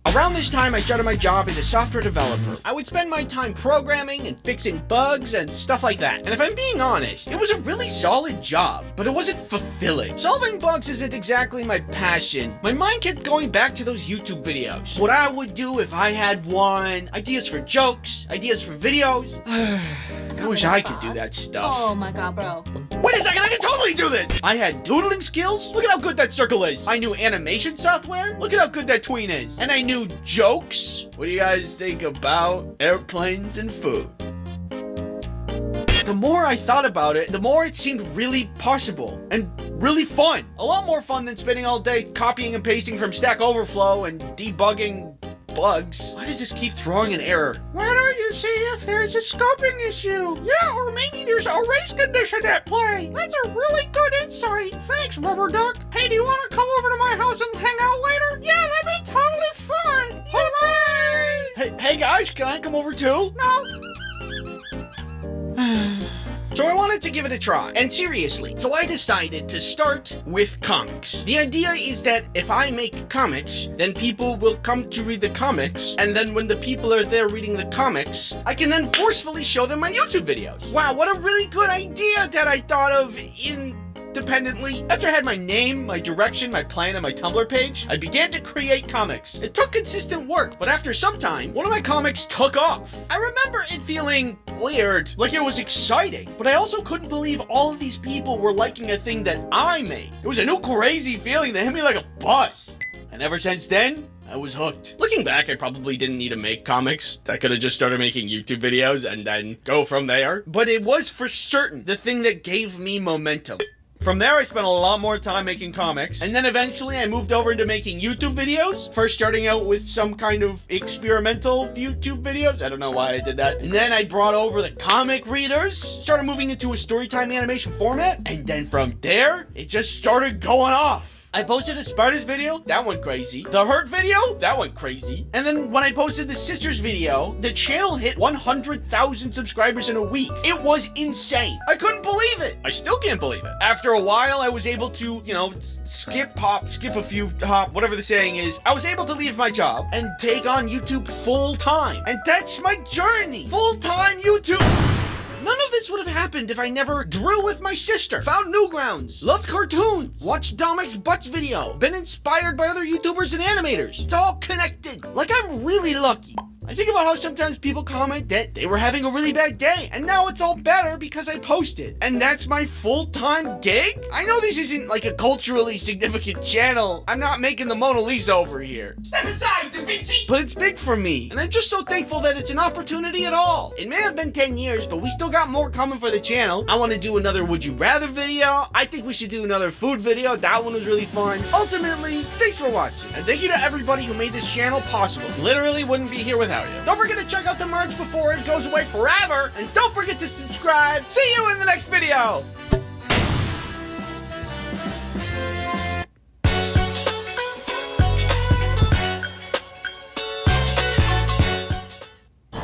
Around this time, I started my job as a software developer. I would spend my time programming and fixing bugs and stuff like that. And if I'm being honest, it was a really solid job, but it wasn't fulfilling. Solving bugs isn't exactly my passion. My mind kept going back to those YouTube videos. What I would do if I had one, ideas for jokes, ideas for videos. I wish I could do that stuff. Oh my god, bro. Wait a second, I can totally do this! I had doodling skills? Look at how good that circle is. I knew animation software? Look at how good that tween is. And I knew jokes? What do you guys think about airplanes and food? The more I thought about it, the more it seemed really possible and really fun. A lot more fun than spending all day copying and pasting from Stack Overflow and debugging bugs. Why does this keep throwing an error? Why don't you see if there's a scoping issue? Yeah, or maybe there's a race condition at play. That's a really good insight. Thanks, Rubber Duck. Hey, do you want to come over to my house and hang out later? Yeah, that'd be totally fun. Hooray! Hey guys, can I come over too? No. So I wanted to give it a try, and seriously, so I decided to start with comics. The idea is that if I make comics, then people will come to read the comics, and then when the people are there reading the comics, I can then forcefully show them my YouTube videos. Wow, what a really good idea that I thought of independently. After I had my name, my direction, my plan, and my Tumblr page, I began to create comics. It took consistent work, but after some time, one of my comics took off. I remember it feeling weird, like it was exciting, but I also couldn't believe all of these people were liking a thing that I made. It was a new crazy feeling that hit me like a bus. And ever since then, I was hooked. Looking back, I probably didn't need to make comics. I could have just started making YouTube videos and then go from there. But it was for certain the thing that gave me momentum. From there, I spent a lot more time making comics, and then eventually I moved over into making YouTube videos, first starting out with some kind of experimental YouTube videos. I don't know why I did that. And then I brought over the comic readers, started moving into a storytime animation format, and then from there, it just started going off. I posted a Spartans video, that went crazy. The Hurt video, that went crazy. And then when I posted the Sisters video, the channel hit 100,000 subscribers in a week. It was insane. I couldn't believe it. I still can't believe it. After a while, I was able to, skip a few hop, whatever the saying is. I was able to leave my job and take on YouTube full time. And that's my journey. Full-time YouTube. None of this would have happened if I never drew with my sister, found Newgrounds, loved cartoons, watched Domic's Butts video, been inspired by other YouTubers and animators. It's all connected. Like, I'm really lucky. I think about how sometimes people comment that they were having a really bad day, and now it's all better because I posted. And that's my full-time gig? I know this isn't like a culturally significant channel. I'm not making the Mona Lisa over here. Step aside, Da Vinci! But it's big for me, and I'm just so thankful that it's an opportunity at all. It may have been 10 years, but we still got more coming for the channel. I want to do another Would You Rather video. I think we should do another food video. That one was really fun. Ultimately, thanks for watching, and thank you to everybody who made this channel possible. Literally wouldn't be here without you. Don't forget to check out the merch before it goes away forever, and don't forget to subscribe. See you in the next video.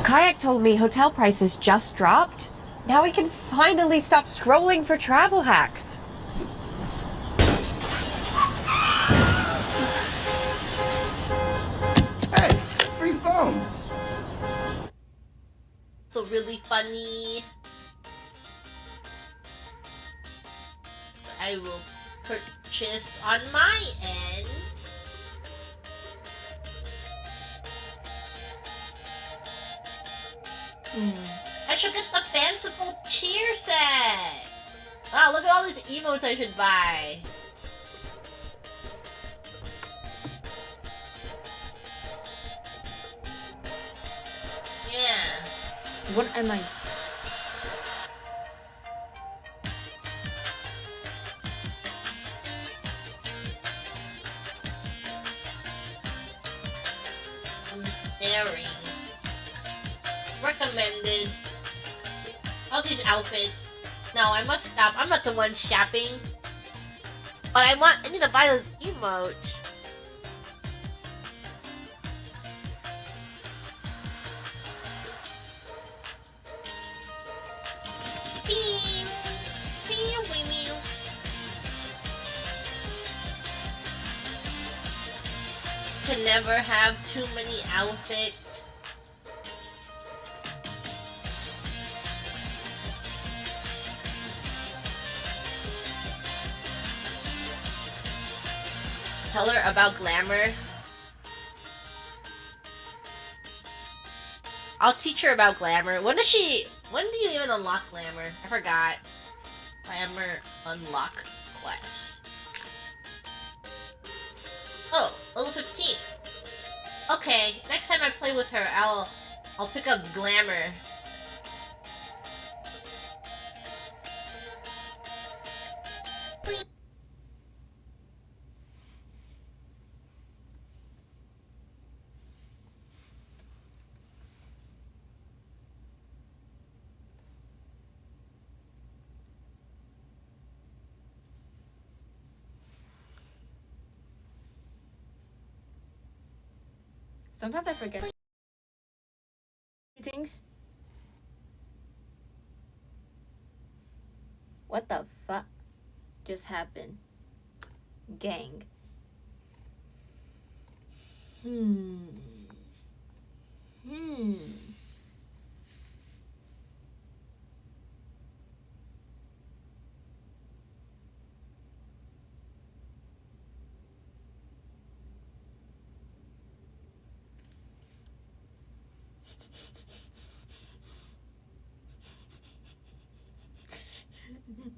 Kayak told me hotel prices just dropped. Now we can finally stop scrolling for travel hacks. Hey, free phones. So really funny. I will purchase on my end. I should get the fanciful cheer set. Wow, look at all these emotes I should buy. Yeah. What am I? I'm staring. Recommended. All these outfits. No, I must stop. I'm not the one shopping. But I need to buy those emotes. Pew. Pew, pew, pew. Can never have too many outfits. Tell her about glamour. I'll teach her about glamour. When do you even unlock glamour? I forgot. Glamour unlock quest. Oh, level 15. Okay, next time I play with her, I'll pick up glamour. Sometimes I forget things. What the fuck just happened? Gang.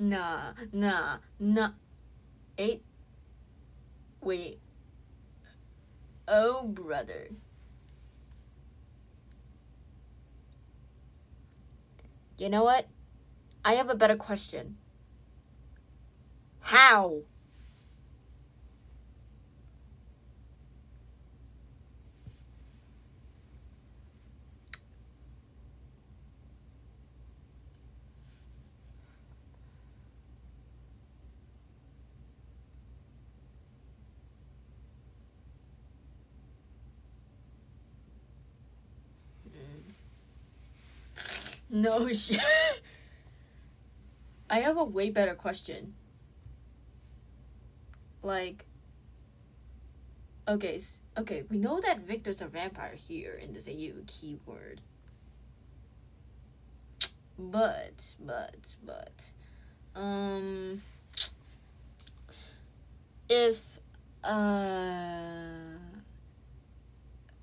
Nah. 8. Wait. Oh, brother. You know what? I have a better question. How? No shit. I have a way better question. Like, okay, we know that Victor's a vampire here in this AU keyword. But, if,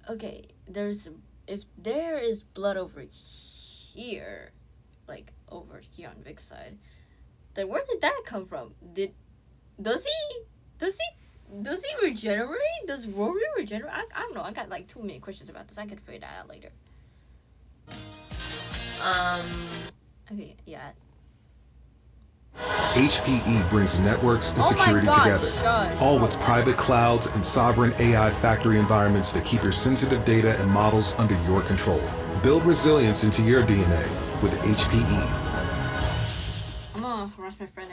okay, if there is blood over here, like over here on Vic's side, then where did that come from? Does he regenerate? Does Rory regenerate? I don't know. I got like too many questions about this. I could figure that out later. Okay, yeah. HPE brings networks and security together, all with private clouds and sovereign AI factory environments that keep your sensitive data and models under your control. Build resilience into your DNA with HPE. I'm gonna harass my friend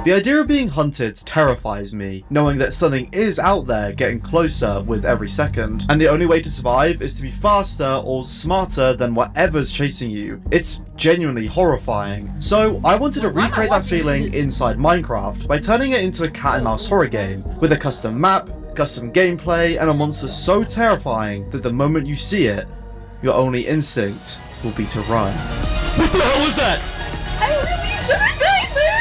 The idea of being hunted terrifies me, knowing that something is out there getting closer with every second, and the only way to survive is to be faster or smarter than whatever's chasing you. It's genuinely horrifying. So I wanted to recreate that feeling inside Minecraft by turning it into a cat and mouse horror game, with a custom map, custom gameplay, and a monster so terrifying that the moment you see it, your only instinct will be to run. What the hell was that? I really should have died there!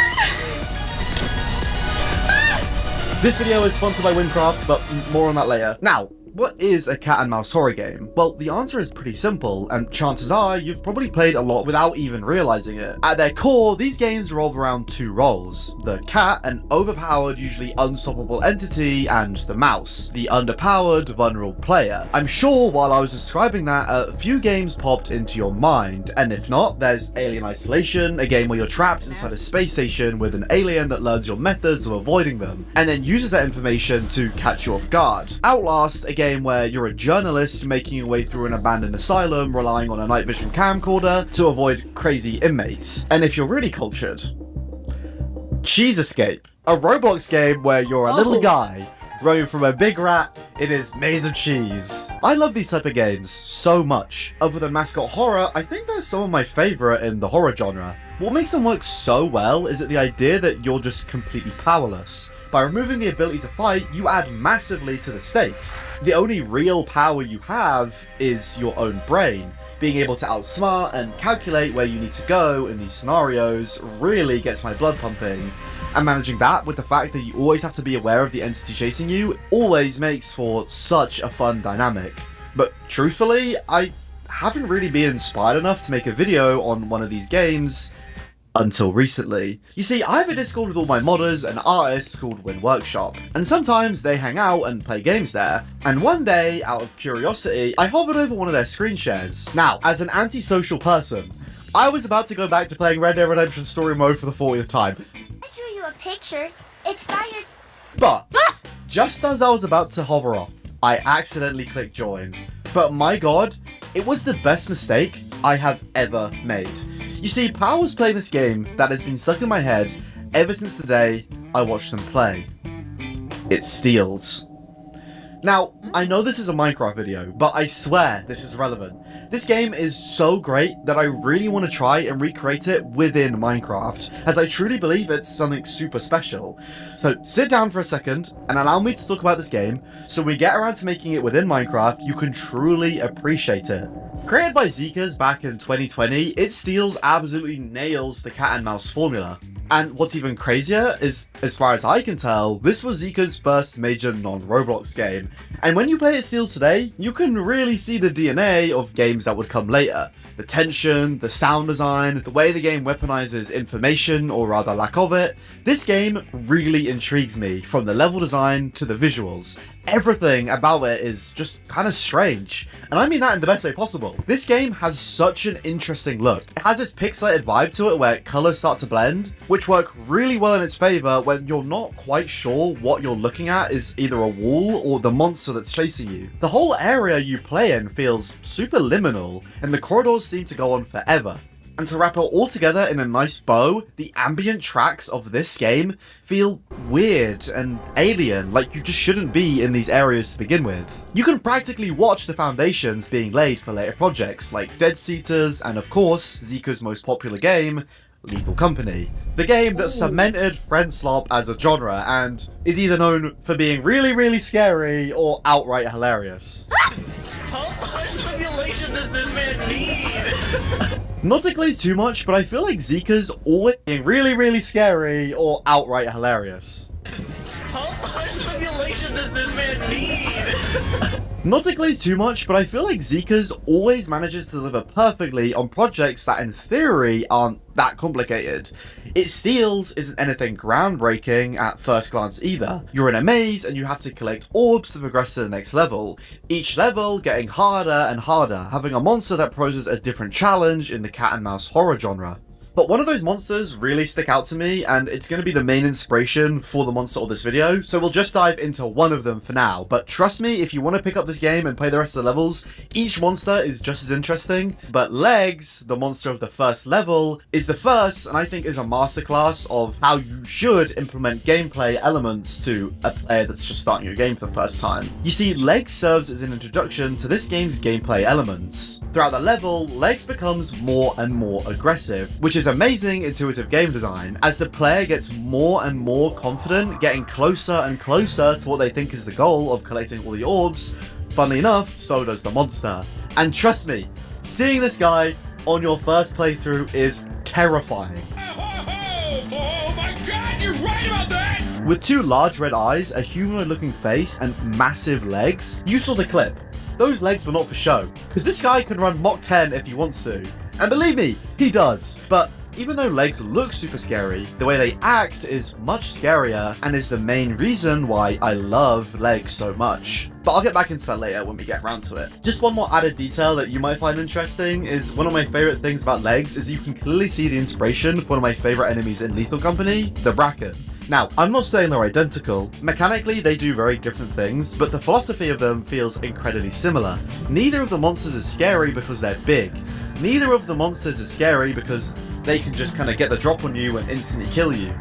This video is sponsored by Windcraft, but more on that later. Now, what is a cat and mouse horror game? Well, the answer is pretty simple, and chances are you've probably played a lot without even realizing it. At their core, these games revolve around two roles: the cat, an overpowered, usually unstoppable entity, and the mouse, the underpowered, vulnerable player. I'm sure while I was describing that, a few games popped into your mind, and if not, there's Alien Isolation, a game where you're trapped inside a space station with an alien that learns your methods of avoiding them, and then uses that information to catch you off guard. Outlast, a game game where you're a journalist making your way through an abandoned asylum, relying on a night vision camcorder to avoid crazy inmates. And if you're really cultured, Cheese Escape, a Roblox game where you're a little guy growing from a big rat in his maze of cheese. I love these type of games so much. Other than Mascot Horror, I think they're some of my favorite in the horror genre. What makes them work so well is that the idea that you're just completely powerless. By removing the ability to fight, you add massively to the stakes. The only real power you have is your own brain. Being able to outsmart and calculate where you need to go in these scenarios really gets my blood pumping. And managing that with the fact that you always have to be aware of the entity chasing you always makes for such a fun dynamic. But truthfully, I haven't really been inspired enough to make a video on one of these games until recently. You see, I have a Discord with all my modders and artists called Win Workshop, and sometimes they hang out and play games there, and one day, out of curiosity, I hovered over one of their screen shares. Now, as an antisocial person, I was about to go back to playing Red Dead Redemption Story Mode for the 40th time. I drew you a picture. It's by your... But, just as I was about to hover off, I accidentally clicked join. But my god, it was the best mistake I have ever made. You see, Power was playing this game that has been stuck in my head ever since the day I watched them play. It Steals. Now, I know this is a Minecraft video, but I swear this is relevant. This game is so great that I really want to try and recreate it within Minecraft, as I truly believe it's something super special. So sit down for a second and allow me to talk about this game, so when we get around to making it within Minecraft, you can truly appreciate it. Created by Zeekerss back in 2020, It Steals absolutely nails the cat and mouse formula. And what's even crazier is, as far as I can tell, this was Zeekerss' first major non-Roblox game. And when you play It Steals today, you can really see the DNA of games that would come later. The tension, the sound design, the way the game weaponizes information, or rather lack of it. This game really intrigues me, from the level design to the visuals. Everything about it is just kind of strange, and I mean that in the best way possible. This game has such an interesting look. It has this pixelated vibe to it where colors start to blend, which work really well in its favor when you're not quite sure what you're looking at is either a wall or the monster that's chasing you. The whole area you play in feels super liminal, and the corridors seem to go on forever. And to wrap it all together in a nice bow, the ambient tracks of this game feel weird and alien, like you just shouldn't be in these areas to begin with. You can practically watch the foundations being laid for later projects like Dead Seaters and of course, Zeekerss' most popular game, Lethal Company. The game that cemented friend slop as a genre and is either known for being really, really scary or outright hilarious. How much stimulation does this man need? Not to glaze too much, but I feel like Zeekerss always being really, really scary or outright hilarious. How much stimulation does this man need? Not to glaze too much, but I feel like Zeekerss always manages to deliver perfectly on projects that in theory aren't that complicated. It Steals isn't anything groundbreaking at first glance either. You're in a maze and you have to collect orbs to progress to the next level. Each level getting harder and harder, having a monster that poses a different challenge in the cat and mouse horror genre. But one of those monsters really stick out to me, and it's going to be the main inspiration for the monster of this video, so we'll just dive into one of them for now. But trust me, if you want to pick up this game and play the rest of the levels, each monster is just as interesting. But Legs, the monster of the first level, is the first, and I think is a masterclass of how you should implement gameplay elements to a player that's just starting your game for the first time. You see, Legs serves as an introduction to this game's gameplay elements. Throughout the level, Legs becomes more and more aggressive, which is amazing intuitive game design as the player gets more and more confident, getting closer and closer to what they think is the goal of collecting all the orbs. Funnily enough, so does the monster. And trust me, seeing this guy on your first playthrough is terrifying. Oh my god, you're right about that! With two large red eyes, a humanoid looking face, and massive legs, you saw the clip. Those legs were not for show, because this guy can run Mach 10 if he wants to. And believe me, he does. But even though Legs look super scary, the way they act is much scarier and is the main reason why I love Legs so much. But I'll get back into that later when we get around to it. Just one more added detail that you might find interesting is one of my favorite things about Legs is you can clearly see the inspiration for one of my favorite enemies in Lethal Company, the Bracken. Now, I'm not saying they're identical. Mechanically, they do very different things, but the philosophy of them feels incredibly similar. Neither of the monsters is scary because they're big. Neither of the monsters is scary because they can just kind of get the drop on you and instantly kill you.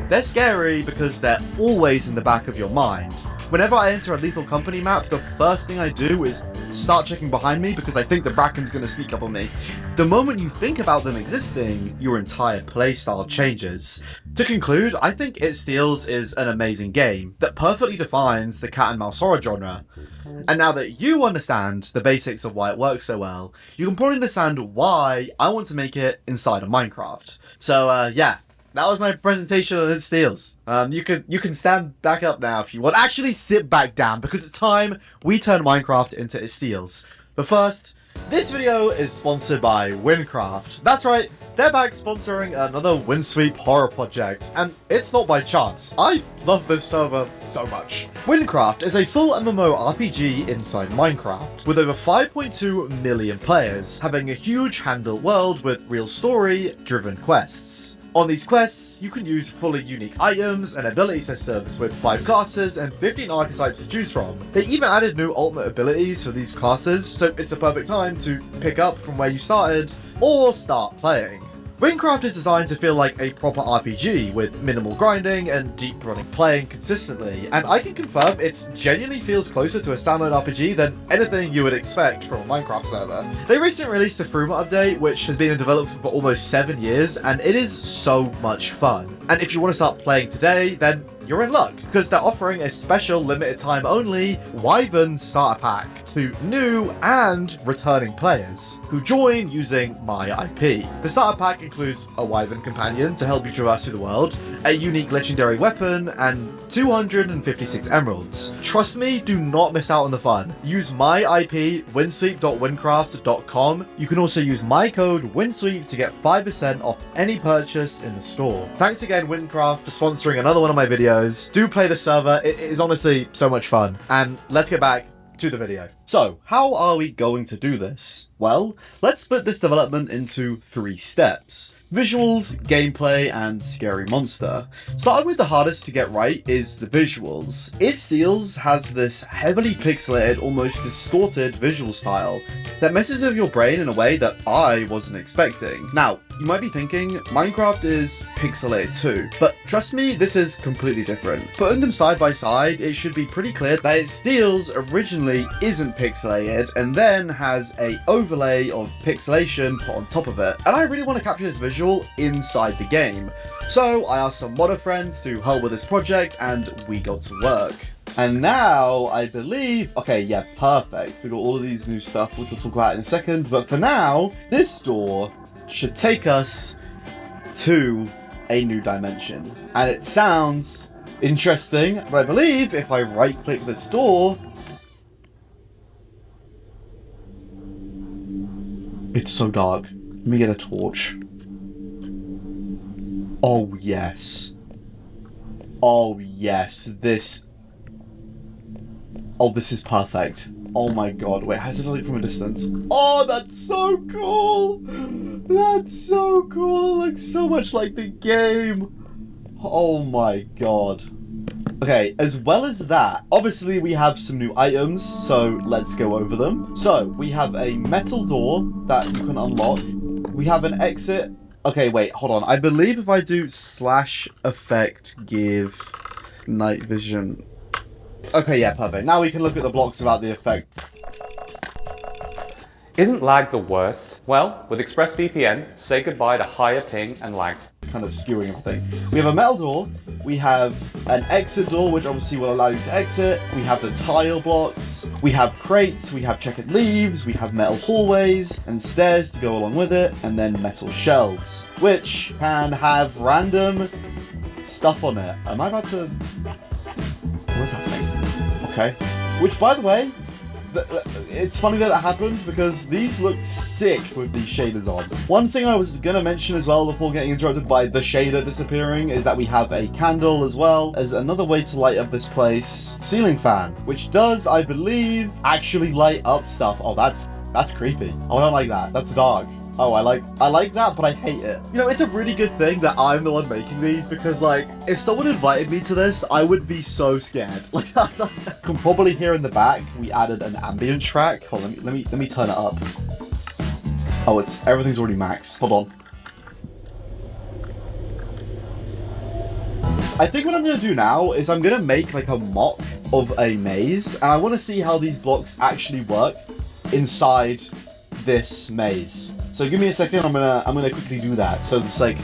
They're scary because they're always in the back of your mind. Whenever I enter a Lethal Company map, the first thing I do is start checking behind me because I think the Bracken's going to sneak up on me. The moment you think about them existing, your entire playstyle changes. To conclude, I think It Steals is an amazing game that perfectly defines the cat and mouse horror genre. And now that you understand the basics of why it works so well, you can probably understand why I want to make it inside of Minecraft. So yeah. That was my presentation on It Steals. You can stand back up now if you want. Actually, sit back down because it's time we turn Minecraft into It Steals. But first, this video is sponsored by Wincraft. That's right, they're back sponsoring another Winsweep horror project, and it's not by chance. I love this server so much. Wincraft is a full MMO RPG inside Minecraft, with over 5.2 million players, having a huge hand-built world with real story-driven quests. On these quests, you can use fully unique items and ability systems with 5 classes and 15 archetypes to choose from. They even added new ultimate abilities for these classes, so it's the perfect time to pick up from where you started or start playing. Wincraft is designed to feel like a proper RPG with minimal grinding and deep running playing consistently, and I can confirm it genuinely feels closer to a standalone RPG than anything you would expect from a Minecraft server. They recently released the Fruma update, which has been in development for almost 7 years, and it is so much fun. And if you want to start playing today, then you're in luck, because they're offering a special limited time only Wyvern starter pack to new and returning players who join using my IP. The starter pack includes a Wyvern companion to help you traverse through the world, a unique legendary weapon, and 256 emeralds. Trust me, do not miss out on the fun. Use my IP, winsweep.wincraft.com. You can also use my code WINSWEEP to get 5% off any purchase in the store. Thanks again, Wincraft, for sponsoring another one of my videos. Do play the server, it is honestly so much fun. And let's get back to the video. So, how are we going to do this? Well, let's split this development into 3 steps. Visuals, gameplay, and scary monster. Starting with the hardest to get right is the visuals. It Steals has this heavily pixelated, almost distorted visual style that messes with your brain in a way that I wasn't expecting. Now, you might be thinking, Minecraft is pixelated too, but trust me, this is completely different. Putting them side by side, it should be pretty clear that It Steals originally isn't pixelated and then has a overlay of pixelation put on top of it. And I really want to capture this visual inside the game. So I asked some modder friends to help with this project and we got to work. And now I believe, okay, yeah, perfect. We got all of these new stuff, which we'll talk about in a second. But for now, this door should take us to a new dimension. And it sounds interesting, but I believe if I right click this door, it's so dark. Let me get a torch. Oh yes. Oh yes, this... Oh, this is perfect. Oh my god, wait, how does it look from a distance? Oh, that's so cool! That's so cool, it looks so much like the game. Oh my god. Okay, as well as that, obviously we have some new items, so let's go over them. So, we have a metal door that you can unlock. We have an exit. Okay, wait, hold on. I believe if I do /effect give night vision. Okay, yeah, perfect. Now we can look at the blocks about the effect. Isn't lag the worst? Well, with ExpressVPN, say goodbye to higher ping and lag. Kind of skewing everything. We have a metal door, we have an exit door, which obviously will allow you to exit, we have the tile blocks, we have crates, we have checkered leaves, we have metal hallways and stairs to go along with it, and then metal shelves, which can have random stuff on it. Am I about to... What's happening? Okay. Which, by the way, it's funny that happened because these look sick with these shaders on. One thing I was going to mention as well before getting interrupted by the shader disappearing is that we have a candle as well as another way to light up this place. Ceiling fan, which does, I believe, actually light up stuff. Oh, that's creepy. Oh, I don't like that. That's dark. Oh, I like that, but I hate it. You know, it's a really good thing that I'm the one making these because, like, if someone invited me to this, I would be so scared. Like, you can probably hear in the back, we added an ambient track. Hold on, let me turn it up. Oh, everything's already max. Hold on. I think what I'm going to do now is I'm going to make like a mock of a maze, and I want to see how these blocks actually work inside this maze. So give me a second, I'm gonna quickly do that. So it's like,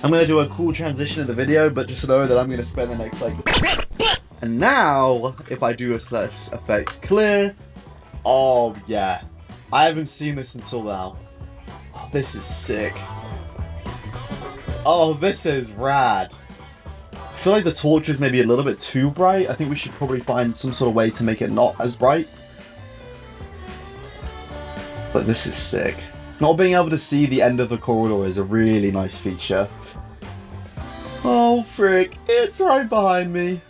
I'm gonna do a cool transition in the video, but just know that I'm gonna spend the next like... And now, if I do a slash effect clear, oh yeah. I haven't seen this until now. Oh, this is sick. Oh, this is rad. I feel like the torch is maybe a little bit too bright. I think we should probably find some sort of way to make it not as bright. But this is sick. Not being able to see the end of the corridor is a really nice feature. Oh frick, it's right behind me.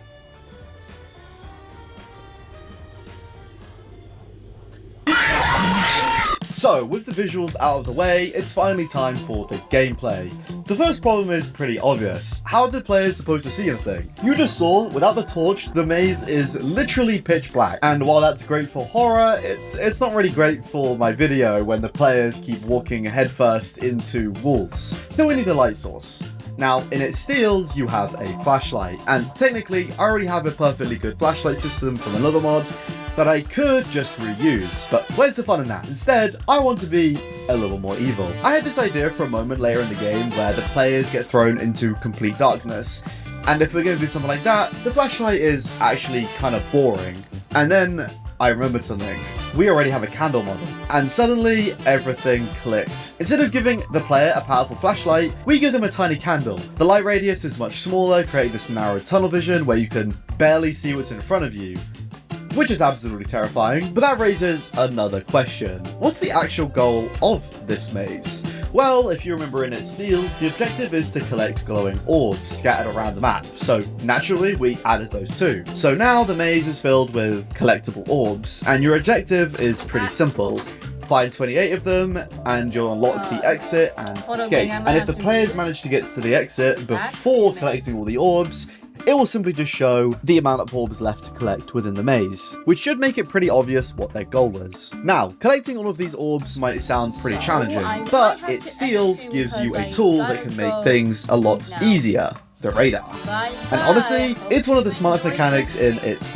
So, with the visuals out of the way, it's finally time for the gameplay. The first problem is pretty obvious. How are the players supposed to see anything? You just saw, without the torch, the maze is literally pitch black. And while that's great for horror, it's not really great for my video when the players keep walking headfirst into walls. So we need a light source. Now, in its steals, you have a flashlight, and technically, I already have a perfectly good flashlight system from another mod that I could just reuse, but where's the fun in that? Instead, I want to be a little more evil. I had this idea for a moment later in the game where the players get thrown into complete darkness, and if we're going to do something like that, the flashlight is actually kind of boring. And then I remembered something. We already have a candle model, and suddenly everything clicked. Instead of giving the player a powerful flashlight, we give them a tiny candle. The light radius is much smaller, creating this narrow tunnel vision where you can barely see what's in front of you, which is absolutely terrifying. But that raises another question. What's the actual goal of this maze? Well, if you remember in its steals, the objective is to collect glowing orbs scattered around the map. So naturally, we added those too. So now the maze is filled with collectible orbs, and your objective is pretty simple. Find 28 of them, and you'll unlock the exit and escape. And if the players manage to get to the exit before collecting all the orbs, it will simply just show the amount of orbs left to collect within the maze, which should make it pretty obvious what their goal is. Now, collecting all of these orbs might sound pretty challenging, but its steals gives you a tool that can make things a lot easier. The radar. And honestly, it's one of the smartest mechanics in its steals.